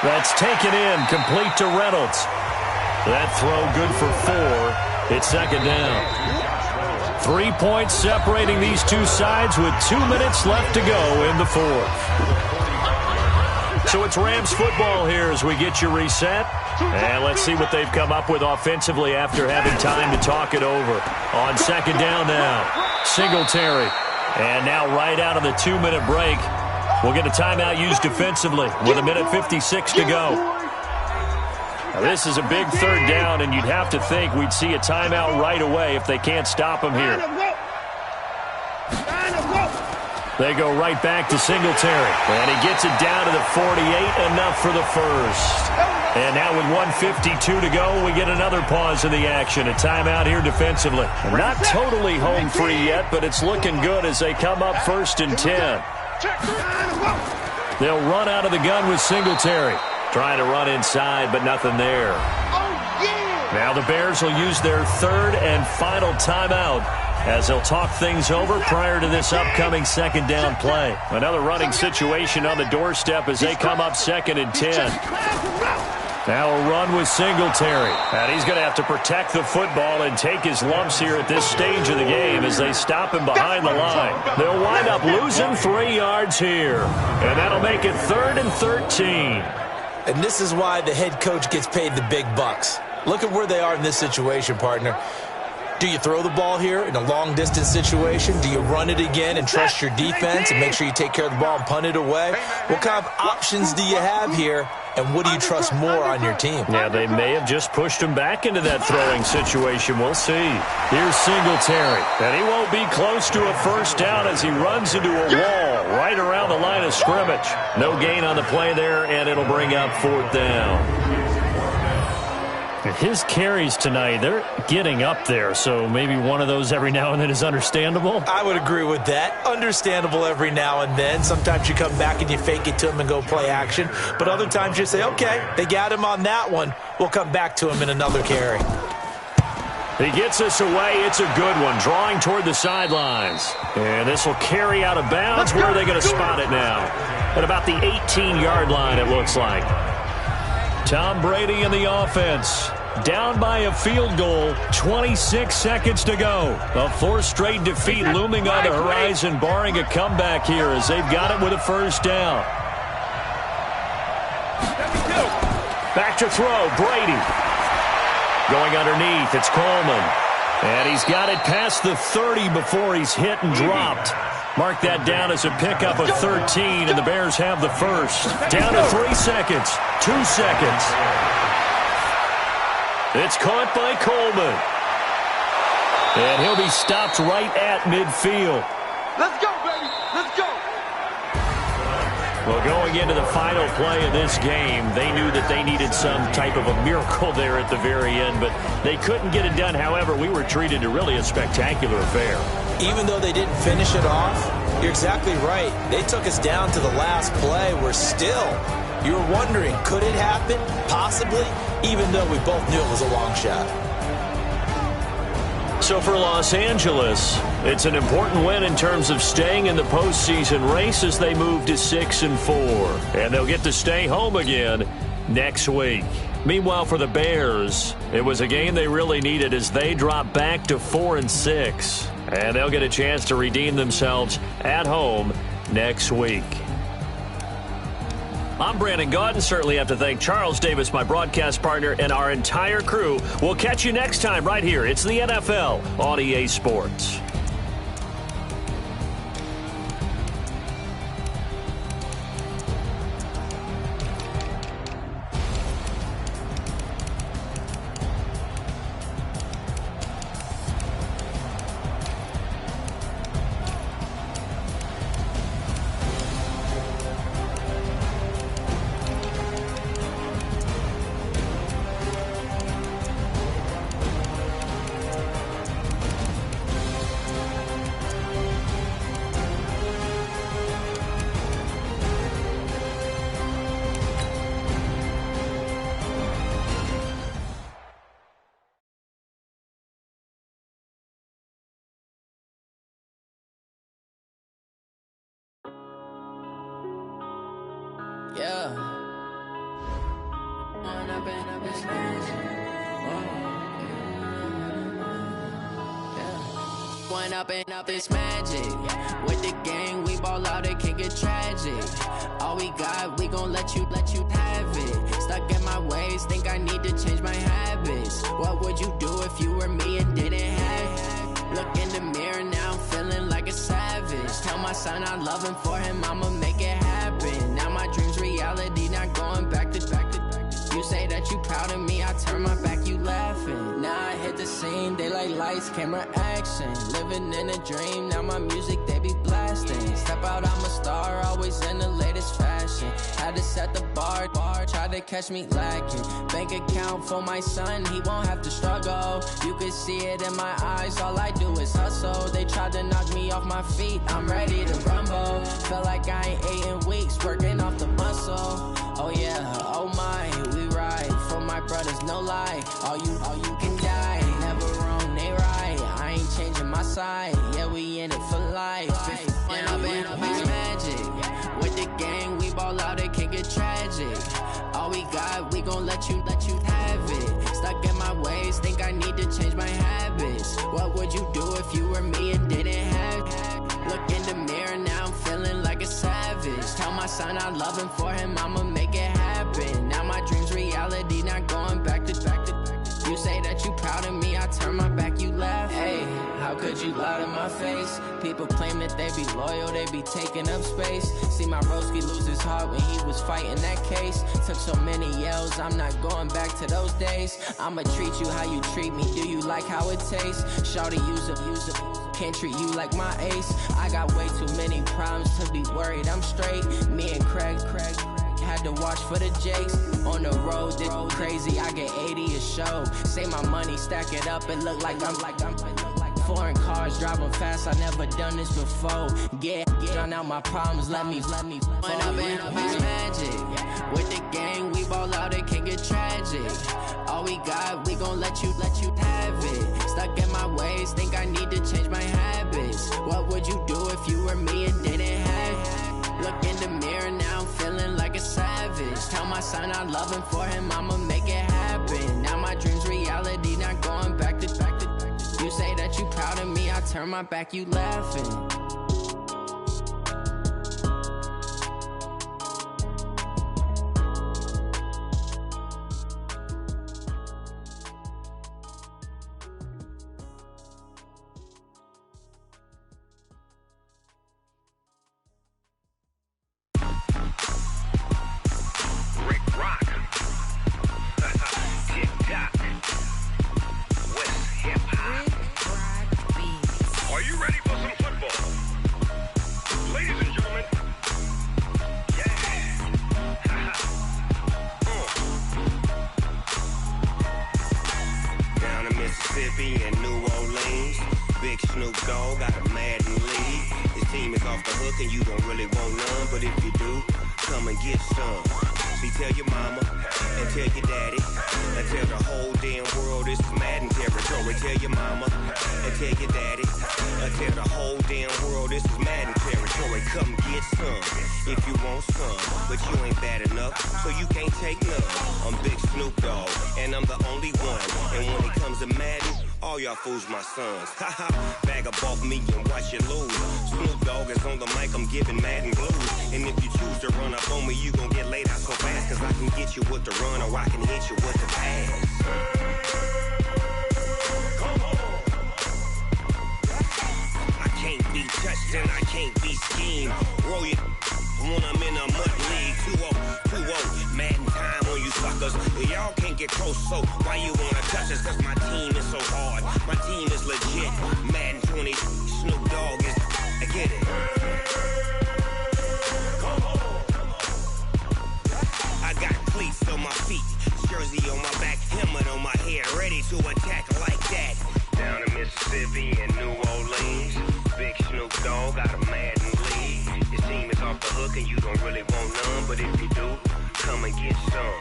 That's taken in, complete to Reynolds. That throw good for 4. It's 2nd down. 3 points separating these two sides with 2 minutes left to go in the 4th. So it's Rams football here as we get you reset. And let's see what they've come up with offensively after having time to talk it over. On 2nd down now, Singletary. And now right out of the 2-minute break, we'll get a timeout used defensively with 1:56 to go. Now this is a big 3rd down, and you'd have to think we'd see a timeout right away if they can't stop him here. They go right back to Singletary. And he gets it down to the 48, enough for the first. And now with 1:52 to go, we get another pause in the action. A timeout here defensively. Not totally home free yet, but it's looking good as they come up 1st and 10. They'll run out of the gun with Singletary. Trying to run inside, but nothing there. Now the Bears will use their third and final timeout as they'll talk things over prior to this upcoming second down play. Another running situation on the doorstep as they come up 2nd and 10. Now a run with Singletary. And he's going to have to protect the football and take his lumps here at this stage of the game as they stop him behind the line. They'll wind up losing 3 yards here. And that'll make it 3rd and 13. And this is why the head coach gets paid the big bucks. Look at where they are in this situation, partner. Do you throw the ball here in a long-distance situation? Do you run it again and trust your defense and make sure you take care of the ball and punt it away? What kind of options do you have here, and what do you trust more on your team? Yeah, they may have just pushed him back into that throwing situation. We'll see. Here's Singletary, and he won't be close to a first down as he runs into a wall right around the line of scrimmage. No gain on the play there, and it'll bring up 4th down. His carries tonight, they're getting up there, so maybe one of those every now and then is understandable. I would agree with that. Understandable every now and then. Sometimes you come back and you fake it to him and go play action. But other times you say, okay, they got him on that one. We'll come back to him in another carry. He gets us away. It's a good one, drawing toward the sidelines. And this will carry out of bounds. Where are they going to spot it now? At about the 18-yard line, it looks like. Tom Brady in the offense. Down by a field goal, 26 seconds to go. A 4th straight defeat looming on the horizon, barring a comeback here as they've got it with a first down. Back to throw, Brady. Going underneath, it's Coleman. And he's got it past the 30 before he's hit and dropped. Mark that down as a pickup of 13, and the Bears have the first. Down to 3 seconds, 2 seconds. It's caught by Coleman. And he'll be stopped right at midfield. Let's go, baby. Let's go. Well, going into the final play of this game, they knew that they needed some type of a miracle there at the very end, but they couldn't get it done. However, we were treated to really a spectacular affair. Even though they didn't finish it off, you're exactly right. They took us down to the last play. We're still, you were wondering, could it happen? Possibly, even though we both knew it was a long shot. So for Los Angeles, it's an important win in terms of staying in the postseason race as they move to 6-4. And they'll get to stay home again next week. Meanwhile, for the Bears, it was a game they really needed as they drop back to 4-6. And they'll get a chance to redeem themselves at home next week. I'm Brandon Gaudin, and certainly have to thank Charles Davis, my broadcast partner, and our entire crew. We'll catch you next time right here. It's the NFL on EA Sports. Yeah. One up and up is magic. With the gang, we ball out, it can get tragic. All we got, we gon' let you have it. Stuck in my ways, think I need to change my habits. What would you do if you were me and didn't have it? Look in the mirror now, I'm feeling like a savage. Tell my son I love him, for him I'ma make it happen. Now my dream's reality, not going back to. You say that you proud of me, I turn my back, you laughing. Now I hit the scene, they like lights, camera, action. Living in a dream, now my music, they be blasting. Step out, I'm a star, always in the latest fashion. Had to set the bar, try to catch me lacking. Bank account for my son, he won't have to struggle. You can see it in my eyes, all I do is hustle. They tried to knock me off my feet, I'm ready to rumble. Felt like I ain't ate in weeks, working off the muscle. Oh yeah, oh my, we ride for my brothers, no lie. All you can die, never wrong, they right. I ain't changing my side, yeah, we in it for life. And I've been magic. With the gang, we ball out, it can get tragic. All we got, we gon' let you have it. Stuck in my ways, think I need to change my habits. What would you do if you were me and didn't have it? Look in the mirror, now I'm feeling like a savage. Tell my son I love him, for him I'ma make it happen. Now my dream's reality, not going back to. You say that you proud of me, I turn my back, you laugh. Hey, how could you lie to my face? People claim that they be loyal, they be taking up space. See my broski lose his heart when he was fighting that case. Took so many yells, I'm not going back to those days. I'ma treat you how you treat me, do you like how it tastes? Shawty, use up, can't treat you like my ace. I got way too many problems to be worried, I'm straight. Me and Craig had to watch for the Jakes. On the road, this crazy, I get 80 a show. Say my money, stack it up, it look like I'm foreign cars, driving fast, I never done this before. Get drown out my problems, let me When I've been magic. With the gang, we ball out, it can get tragic. All we got, we gon' let you have it. Stuck in my ways, think I need to change my habits. What would you do if you were me and didn't have it? Look in the mirror, now I'm feeling like a savage. Tell my son I love him, for him I'ma make it happen. Now my dream's reality, not going back to. You say that you proud of me, I turn my back, you laughing. Fools my sons. Haha, bag up off me and watch you lose. Snoop Dogg is on the mic, I'm giving Madden blues. And if you choose to run up on me, you gon' get laid out so fast. Cause I can get you with the run or I can hit you with the pass. Come on. I can't be touched and I can't be schemed. Roll you when I'm in a mud league. 2-0, Madden time on you suckers. Y'all can't get close, so why you wanna touch us? Cause my team is so hard, my team is legit. Madden 20, Snoop Dogg is, I get it. Come on. I got cleats on my feet, jersey on my back, helmet on my head, ready to attack like that. Down in Mississippi and New Orleans, big Snoop Dogg got a Madden league. Your team is off the hook and you don't really want none, but if you do, come and get some.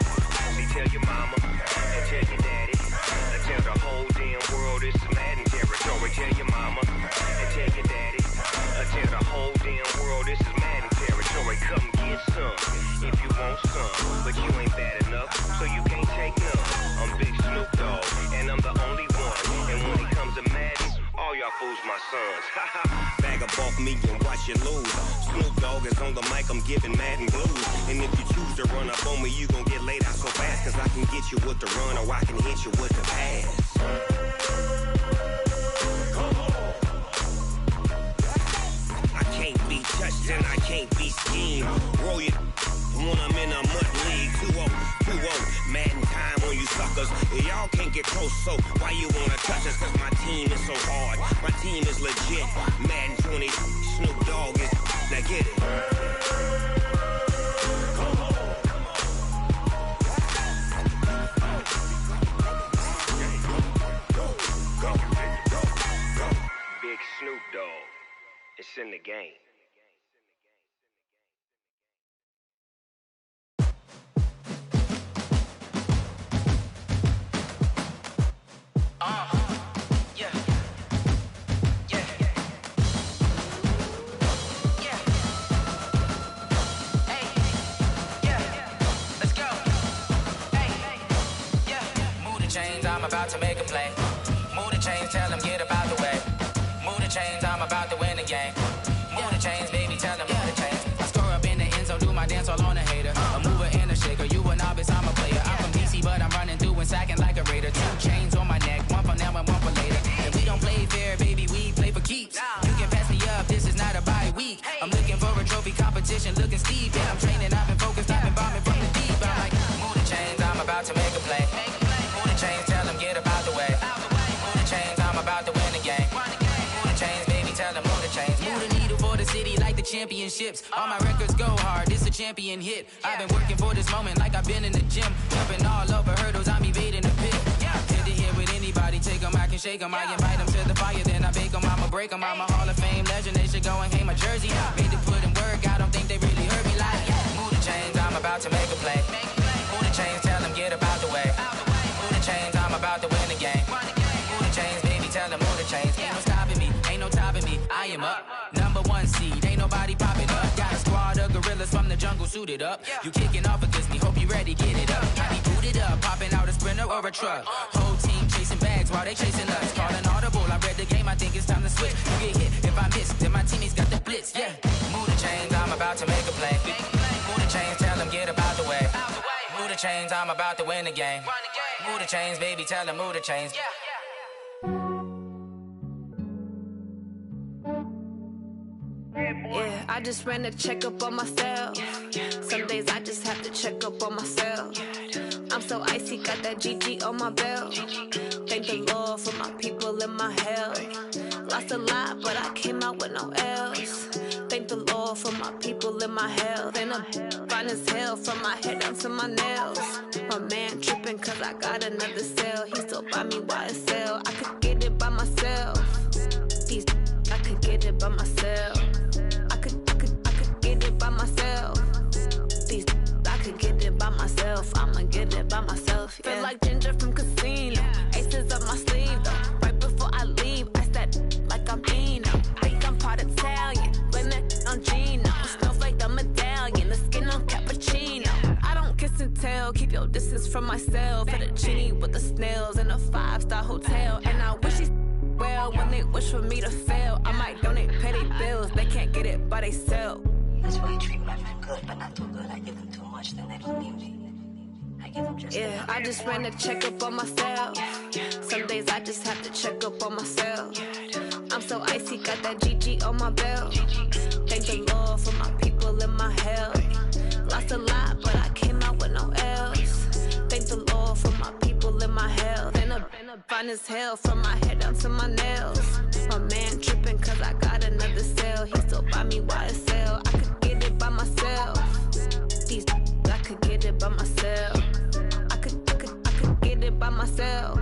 See, tell your mama and tell your daddy, and tell the whole damn world it's Madden territory. Tell your mama and tell your daddy, and tell the whole damn world this is Madden territory. Come get some if you want some, but you ain't bad enough, so you can't take none. I'm Big Snoop Dogg, and I'm the only one. And when it comes to Madden, all y'all fools my sons. Bag up off me and watch you lose. Snoop Dogg is on the mic, I'm giving Madden blues. And if you choose to run up on me, you gon' get laid out so fast. Cause I can get you with the run or I can hit you with the pass. Come on. I can't be touched and I can't be schemed. Roll you when I'm in a mud league. 2-0, Madden time on you suckers. Y'all can't get close, so why you wanna touch us? Cause my team is so hard, my team is legit. Madden 20, Snoop Dogg is, now get it. Come on. in the game. I'm about to make a play. Move the chains, tell them get about the way. Move the chains, I'm about to win the game. Move the chains, baby, tell them move the chains. I score up in the end zone, do my dance all on a hater. A mover and a shaker, you a novice, I'm a player. I'm from DC, but I'm running through and sacking like a raider. 2 chains on my neck, one for now and one for later. And we don't play fair, baby, we play for keeps. You can pass me up, this is not a bye week. I'm looking for a trophy competition, looking steep. And I'm training, I've been focused, I've been bombing from the deep. I'm like, move the chains, I'm about to make a play. Move the chains, tell them get about the way. Move the chains, I'm about to win the game. Move the chains, baby, tell them move the chains. Move the needle for the city like the championships. All my records go hard, this a champion hit. I've been working for this moment like I've been in the gym. Jumping all over hurdles, I'm evading the pit. Head to head with anybody, take them, I can shake them. I invite them to the fire, then I bake them, I'ma break them. I'm a Hall of Fame legend, they should go and hang my jersey. Made to put in work, I don't think they really heard me like, move the chains, I'm about to make a play. Move the chains, tell them get about the way. Move the chains, I'm about to win the game. Move the chains, baby, tell them move the chains. Ain't no stopping me, ain't no topping me. I am up, #1 seed, ain't nobody popping up. Got a squad of gorillas from the jungle suited up. You kicking off against me, hope you ready, get it up. I be booted up, popping out a Sprinter or a truck. Whole team chasing bags while they chasing us. Calling audible, I read the game, I think it's time to switch. You get hit, if I miss, then my teammates got the blitz, Move the chains, I'm about to make a play. Move the chains, tell them get about the way. Move the chains, I'm about to win the game. Move the chains, baby, tell them move the chains. Yeah, I just ran a checkup on myself. Some days I just have to check up on myself. I'm so icy, got that GG on my belt. Thank the Lord for my people and my health. Lost a lot, but I came out with no L's. Thank the Lord for my people and my health. And I'm fine as hell from my head down to my nails. My man tripping cause I got another cell. He still buy me YSL. I could get it by myself. These I could get it by myself. I could get it by myself. These I could get it by myself. I'ma get it by myself. Feel like Ginger from Casino. Aces up my sleeve though. Right before I leave, I said like I'm Dino. Think I'm part Italian, blame that on Gino. Snowflake the medallion, the skin on cappuccino. I don't kiss and tell, keep your distance from myself. Fettuccine with the snails in a 5-star hotel. And I wish he's well when they wish for me to fail. I might donate petty bills, they can't get it by themselves. That's why you treat my friend good, but not too good. I give them too much, then they don't need me. I give them just I just ran a checkup on myself. Some days I just have to check up on myself. I'm so icy, got that GG on my belt. Thank the Lord for my people and my health. Lost a lot, but I came out with no L's. Thank the Lord for my people and my health. And I'm fine as hell from my head down to my nails. My man tripping cause I got another cell. He still buy me YSL. I could get it by myself. These I could get it by myself. I could get it by myself.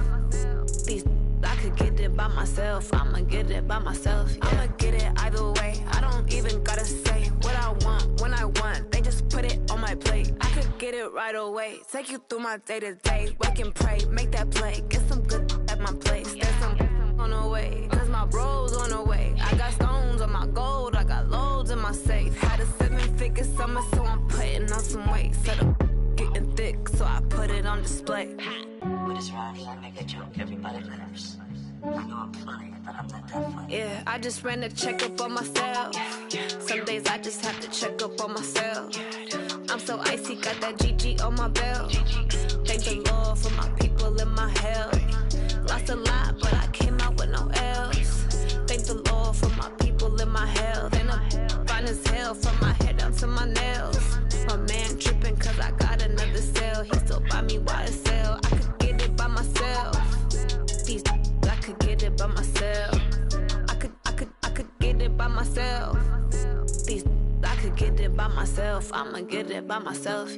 These I could get it by myself. I'ma get it by myself. I'ma get it either way. I don't even gotta say what I want when I want. They just put it on my plate. I could get it right away. Take you through my day to day. Wake and pray, make that play. Get some good at my place. There's some on the way, cause my bro's on the way. I got stones on my gold. I got loads in my safe. Had a 7-figure summer, so I'm putting on some weight. Set up getting thick, so I put it on display. With this rhyme, I make a joke, everybody laughs. I know I'm funny, but I'm not that funny. Yeah, I just ran a checkup on myself. Some days I just have to check up on myself. I'm so icy, got that GG on my belt. Thank the Lord for my people and my health. Lost a lot, but I came out with no L's. Thank the Lord for my people and my health. And I'm fine as hell from my head down to my nails. My man tripping cause I got another cell. He still buy me YSL. I could get it by myself. These I could get it by myself. I could get it by myself. These I could get it by myself. I'ma get it by myself,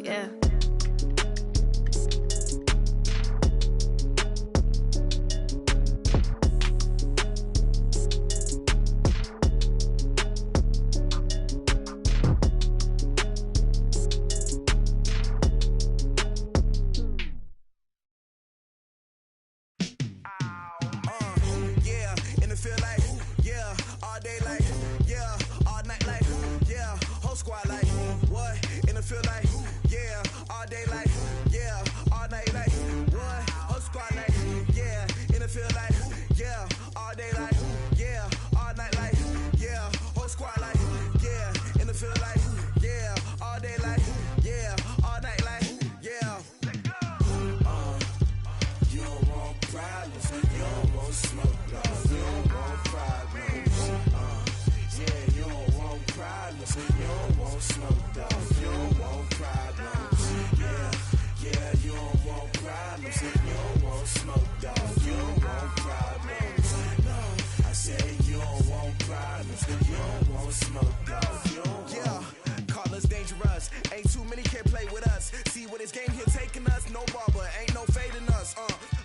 faking us, no barber, ain't no fading us.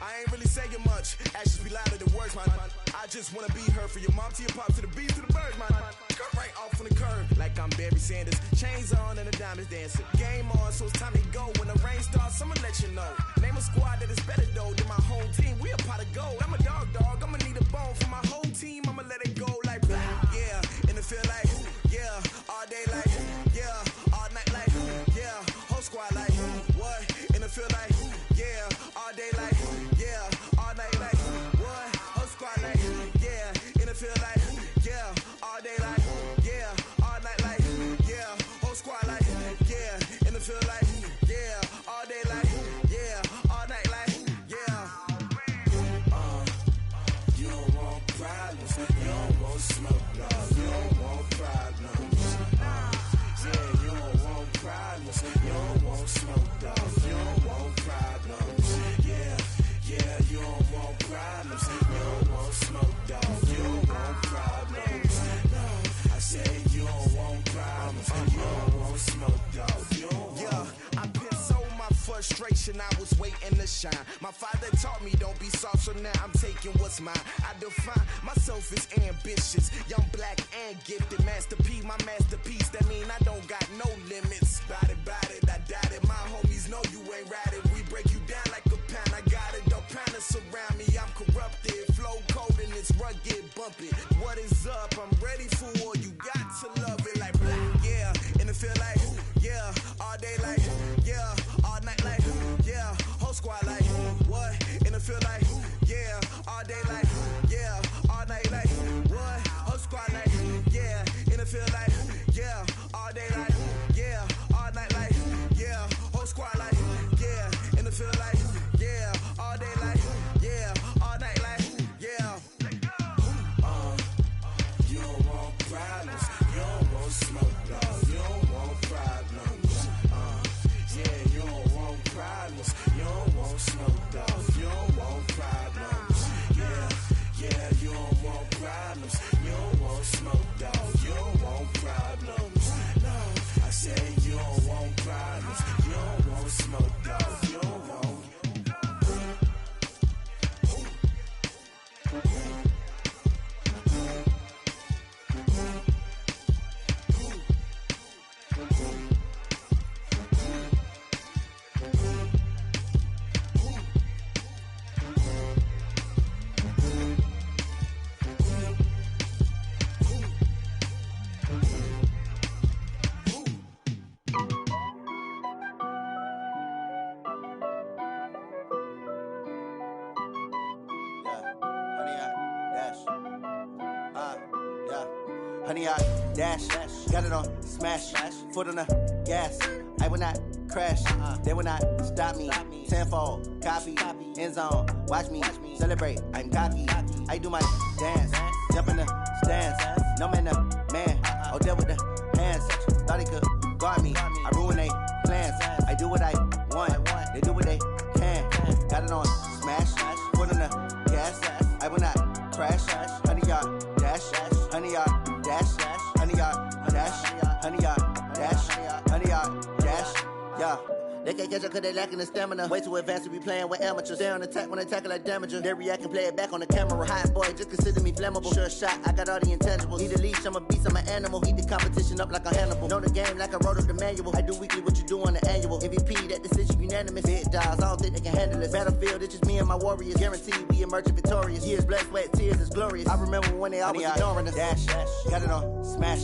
I ain't really saying much. Actions be louder than words, man. I just wanna be her for your mom to your pop to the beat to the birds, man. Cut right off on the curb, like I'm Barry Sanders. Chains on and the diamonds dancing. Game on, so it's time to go. When the rain starts, I'ma let you know. Name a squad that is better though than my whole team. We a pot of gold. I'm a dog. I'ma need a bone for my whole team. I'ma let it go like yeah, and it feel like yeah, all day like yeah, all night like yeah, whole squad like what? And it feel like yeah, all day like yeah, all night like what? Whole squad like yeah, and it feel like yeah, all day like yeah, all night like yeah, whole squad like yeah, and it feel like yeah, all day like yeah, all night like yeah. You don't want problems, you don't want smoke, no, you don't want problems. Yeah, you don't want problems, you don't want smoke, dog, you don't want problems. Yeah, you don't want problems, you don't want smoke, dog, you don't want problems. No, I said you don't want problems, you don't want smoke, dog, you don't want. Yeah, I've been so my frustration, I was waiting to shine. My father taught me don't be soft, so now I'm taking what's mine. I define myself as ambitious, young, black, and gifted. Master P, my masterpiece, that mean I don't got no limits. Bout it, I doubt it. My homies know you ain't ratted. We break you down like a pound. I got it, don't pound us around me. I'm corrupted, flow cold and it's rugged, bumpy. What is up? I'm ready for war. You got to love it like yeah, and it feel like yeah, all day like yeah, all night like yeah, whole squad like what? And it feel like yeah, all day like yeah, all night like what? Whole squad like yeah, and it feel like yeah, all day like yeah, all night like yeah, whole squad like yeah, and it feel like yeah, all day like yeah, all night like yeah. You don't want problems, you don't want smoke, dog, you don't want problems. Yeah, you don't want problems, you don't want smoke, dog, you don't want problems. Yeah, you don't want problems, you don't want smoke, dog, you don't want problems. No, I said you don't want problems, you don't want smoke, dog, you don't want. Honey, I dash, got it on smash, foot on the gas. I will not crash, they will not stop me. Tenfold, copy, end zone, watch me celebrate. I'm cocky, I do my dance, jump in the stands. No man, the man, oh deal with the hands. Thought he could guard me, I ruin they plans. I do what I want, they do what they can. Got it on smash, foot on the gas. I will not crash, honey, y'all dash, honey, y'all dash, honey, y'all dash, honey, y'all dash, honey, y'all dash, yeah. They can't catch up cause they lacking the stamina. Way too advanced to be playing with amateurs. Stay on attack when they tackle like damager. They react and play it back on the camera. Hot boy, just consider me flammable. Sure shot, I got all the intangibles. Need a leash, I'm a beast, I'm an animal. Heat the competition up like a Hannibal. Know the game like I wrote up the manual. I do weekly what you do on the annual. MVP, that decision unanimous. Big dials, I don't think they can handle it. Battlefield, it's just me and my warriors. Guaranteed we emerging victorious. Years, blood, sweat, tears, it's glorious. I remember when they always ignoring us. Dash, got it on smash,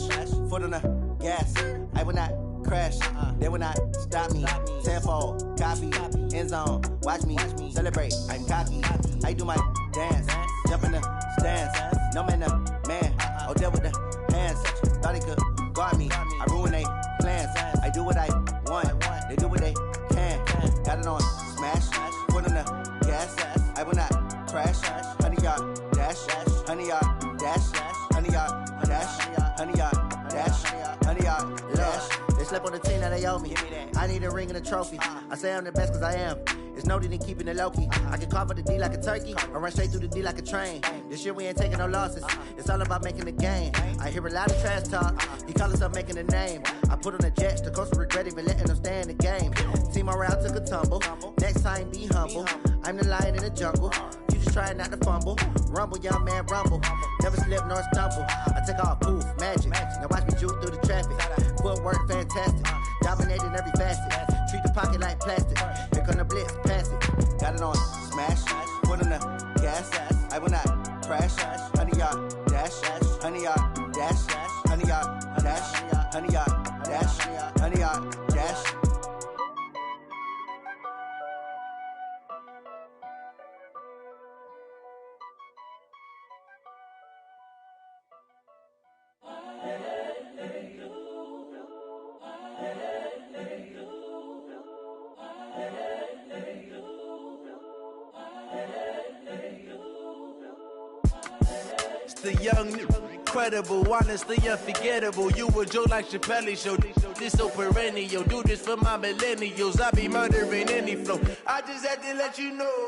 foot on the gas. I will not crash, they will not stop me. Tenfold, copy, end zone, watch me celebrate. I'm cocky, I do my dance, jump in the stands. No man, the man, oh deal with the hands. Thought he could guard me, I ruin they plans. I do what I want, they do what they can. Got it on smash, foot on the gas. I will not crash, honey, y'all dash, honey, y'all dash, honey, y'all dash, honey, y'all dash, honey, y'all dash. They slept on the team that they owe me. I need a ring and a trophy. I say I'm the best cause I am. It's noted in keeping it low-key. I can carve up the D like a turkey, or run straight through the D like a train. This year we ain't taking no losses. It's all about making the game. I hear a lot of trash talk. He call himself making a name. I put on the Jets, the coach regret even letting them stay in the game. Team morale took a tumble. Next time, be humble. I'm the lion in the jungle. You just trying not to fumble. Rumble, young man, rumble. Never slip nor stumble. I take off, poof, magic. Now watch me juke through the traffic. Footwork fantastic. Dominating every facet. Treat the pocket like plastic. Here come the blitz, pass it. Got it on smash. Put on the gas. I will not crash. 100 yard dash. 100 yard dash. 100 yard dash. 100 yard dash. 100 yard dash. The young, incredible, honestly unforgettable. You a Joe like Chappelle show. This so perennial. Do this for my millennials. I be murdering any flow. I just had to let you know.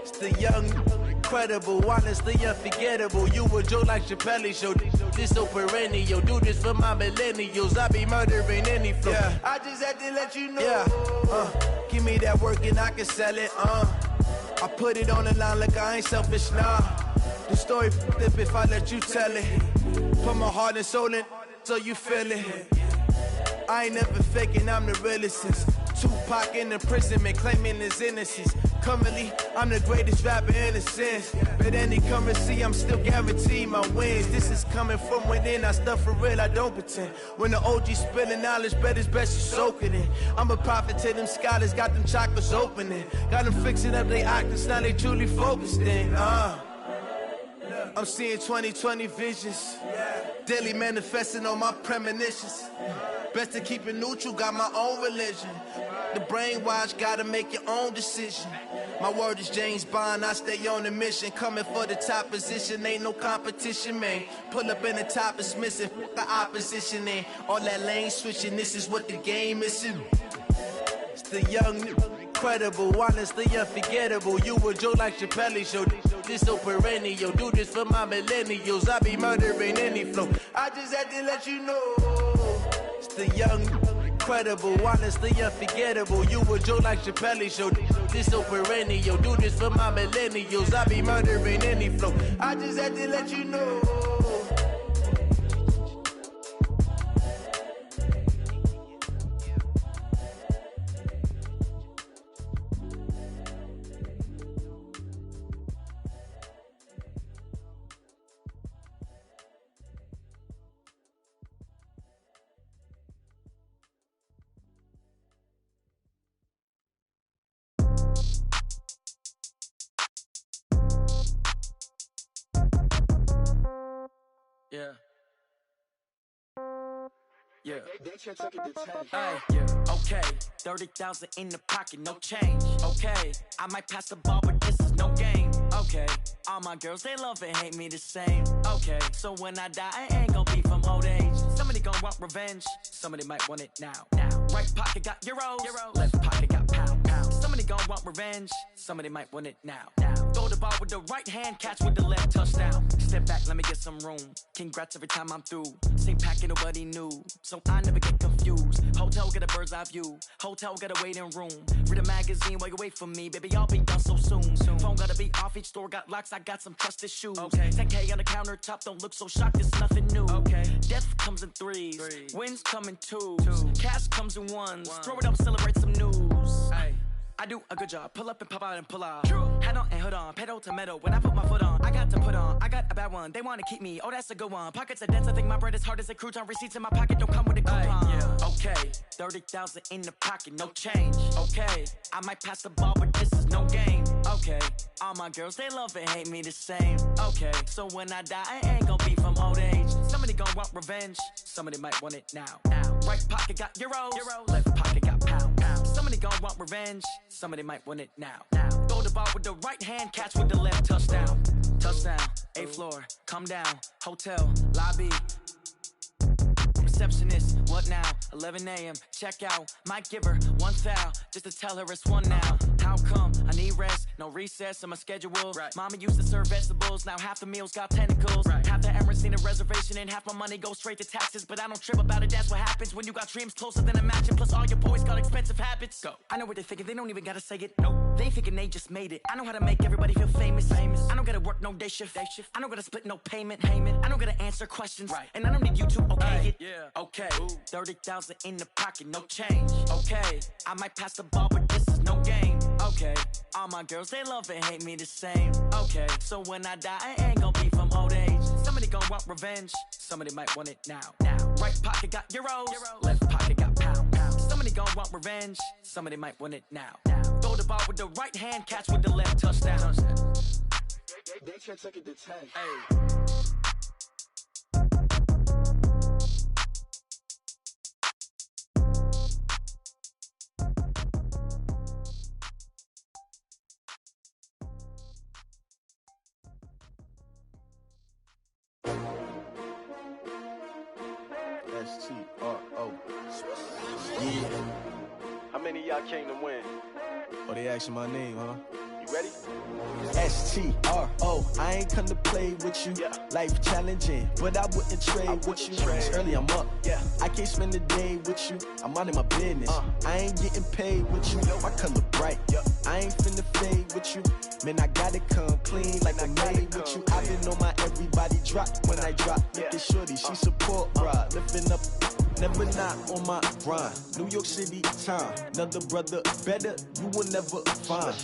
It's the young, incredible, honestly unforgettable. You a Joe like Chappelle show. This so perennial. Do this for my millennials. I be murdering any flow. Yeah. I just had to let you know. Yeah. Give me that work and I can sell it. I put it on the line like I ain't selfish, nah. The story flip if I let you tell it. Put my heart and soul in so you feel it. I ain't never faking, I'm the realest since Tupac in imprisonment, claiming his innocence. Currently, I'm the greatest rapper in a sense. But any currency, I'm still guaranteed my wins. This is coming from within, I stuff for real, I don't pretend. When the OG spilling knowledge, bet it's best you soak it in. I'm a prophet to them scholars, got them chakras opening. Got them fixing up they octaves, now they truly focused in. I'm seeing 2020 visions. Daily manifesting on my premonitions. Best to keep it neutral, got my own religion. The brainwash, gotta make your own decision. My word is James Bond, I stay on a mission. Coming for the top position, ain't no competition, man. Pull up in the top, it's missing, the opposition in. All that lane switching, this is what the game is in. It's the young, incredible, honestly unforgettable. You a Joe like Chappelle show. This so perennial. Do this for my millennials. I be murdering any flow. I just had to let you know. It's the young, incredible, honestly unforgettable. You a Joe like Chappelle show. This so perennial. Do this for my millennials. I be murdering any flow. I just had to let you know. Yeah. Yeah. Hey, yeah. Okay. 30,000 in the pocket, no change. Okay. I might pass the ball, but this is no game. Okay. All my girls, they love and hate me the same. Okay. So when I die, I ain't gon' be from old age. Somebody gon' want revenge. Somebody might want it now. Right pocket got euros. Left pocket got pound. Somebody gon' want revenge. Somebody might want it now. Throw the ball with the right hand, catch with the left, touchdown. Step back, let me get some room. Congrats every time I'm through. Same packet, nobody knew, so I never get confused. Hotel get a bird's eye view. Hotel get a waiting room. Read a magazine while you wait for me, baby. I'll be done so soon. Phone gotta be off. Each store got locks. I got some trusted shoes. 10K on the countertop. Don't look so shocked. It's nothing new. Death comes in threes. Wins come in twos. Cash comes in ones. Throw it up, celebrate some news. I do a good job. Pull up and pop out and pull out. Head on and hood on. Pedal to metal. When I put my foot on, I got to put on. I got a bad one. They want to keep me. Oh, that's a good one. Pockets are dense. I think my bread is hard as a crouton. Receipts in my pocket don't come with a coupon. Okay. 30,000 in the pocket. No change. Okay. I might pass the ball, but this is no game. Okay. All my girls, they love and hate me the same. Okay. So when I die, I ain't gonna be from old age. Somebody gon' want revenge. Somebody might want it now. Right pocket got euros. Left pocket got pound. Somebody gon' want revenge. Somebody might want it now. Throw the ball with the right hand, catch with the left, touchdown. Touchdown, 8th floor, come down, hotel, lobby. receptionist. What now? 11 a.m. Check out. Might give her one foul just to tell her it's one now. How come? I need rest. No recess in my schedule. Right. Mama used to serve vegetables. Now half the meals got tentacles. Right. Half the Emirates need a reservation and half my money goes straight to taxes. But I don't trip about it. That's what happens when you got dreams closer than a match. And plus all your boys got expensive habits. Go. I know what they're thinking. They don't even gotta say it. No. They thinking they just made it. I know how to make everybody feel famous. I don't gotta work no day shift. I don't gotta split no payment. I don't gotta answer questions. Right. And I don't need you to okay it. Yeah. Okay. 30,000 in the pocket, no change. Okay. I might pass the ball, but this is no game. Okay. All my girls, they love and hate me the same. Okay. So when I die, I ain't gonna be from old age. Somebody gonna want revenge. Somebody might want it now. Right pocket got euros. Left pocket got pounds. Somebody gonna want revenge. Somebody might want it now. Throw the ball with the right hand, catch with the left, touchdown. They can't take it to 10. Hey. S-T-R-O. Yeah. How many of y'all came to win? Oh, they asking my name, huh? You ready? S-T-R-O. I ain't come to play with you. Yeah. Life challenging, but I wouldn't trade with you. It's early, I'm up. Yeah. I can't spend a day with you. I'm out of my business. I ain't getting paid with you. My color bright. Yeah. I ain't finna fade with you. Man, I gotta come clean like I made with you. I've been on my everybody drop when I drop. Look at shorty, she support ride. Lifting up, never not on my grind. New York City time, another brother better, you will never find.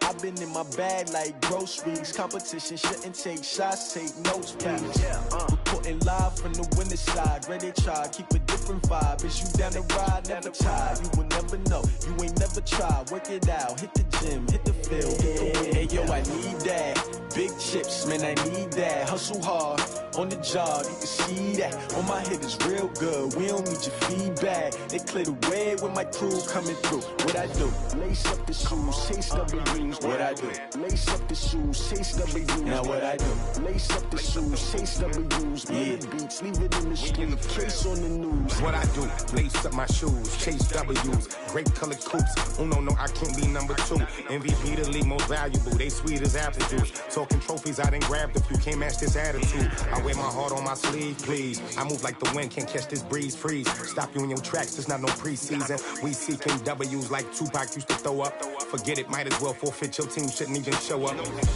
I've been in my bag like groceries. Competition shouldn't take shots, take notes, please. Reporting live from the winter side. Ready to try, keep a different vibe. Is you down the ride, never tired. You will never know, you ain't never tried. Work it out, hit the gym, hit the field. Hey yo, I need that. Big chips, man, I need that. Hustle hard, on the job, you can see that. On my head is real good, we don't need your feedback. They clear the way with my crew coming through. What I do? Lace up the shoes, chase W's. What I do? Lace up the shoes, chase W's. Now what I do? Lace up the shoes, chase W's. Yeah. Beats, leave it in the street, case on the news. What I do? Lace up my shoes, chase W's. Grape colored coops. Oh no, I can't be number 2. MVP the league most valuable. They sweet as apple juice. Talking trophies, I done grabbed a few. Can't match this attitude. I wear my heart on my sleeve, please. I move like the wind, can't catch this breeze. Freeze. Stop you in your tracks, there's not no preseason. We seeking W's like Tupac used to throw up. Forget it, might as well forfeit. Your team shouldn't even show up.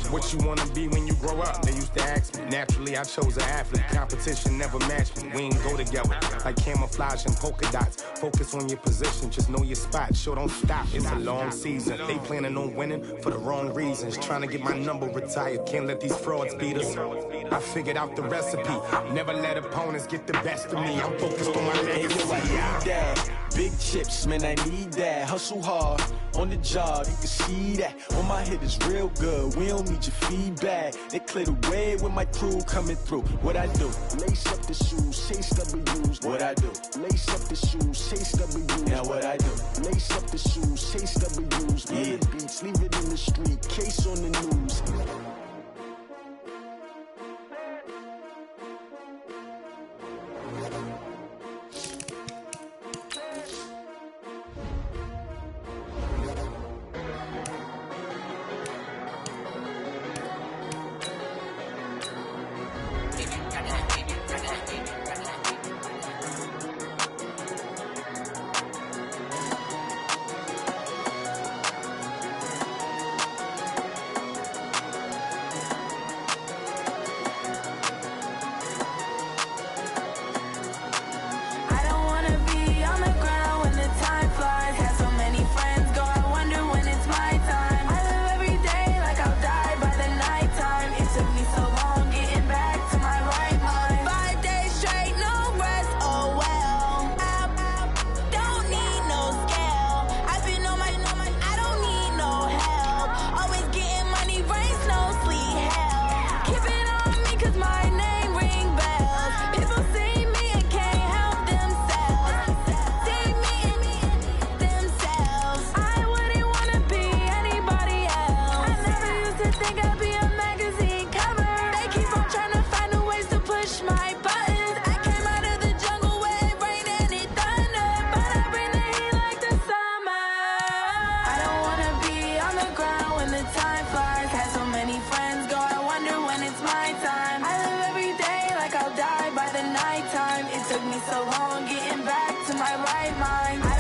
What you wanna be when you grow up? They used to ask me. Naturally, I chose an athlete. Competition never matched me. We ain't go together like camouflage and polka dots. Focus on your position, just know your spot. Sure, don't stop. It's a long season. They planning on winning for the wrong reasons. Trying to get my number retired. Can't let these frauds beat us. I figured out the recipe. Never let opponents get the best of me. I'm focused on my legacy. I need that. Big chips, man, I need that. Hustle hard, on the job, you can see that. On my head is real good, we don't need your feedback. They clear the way with my crew coming through. What I do? Lace up the shoes, chase W's. What I do? Lace up the shoes, chase W's. Now what I do? Lace up the shoes, chase W's. Yeah. Beats, leave it in the street, case on the news. so long getting back to my right mind.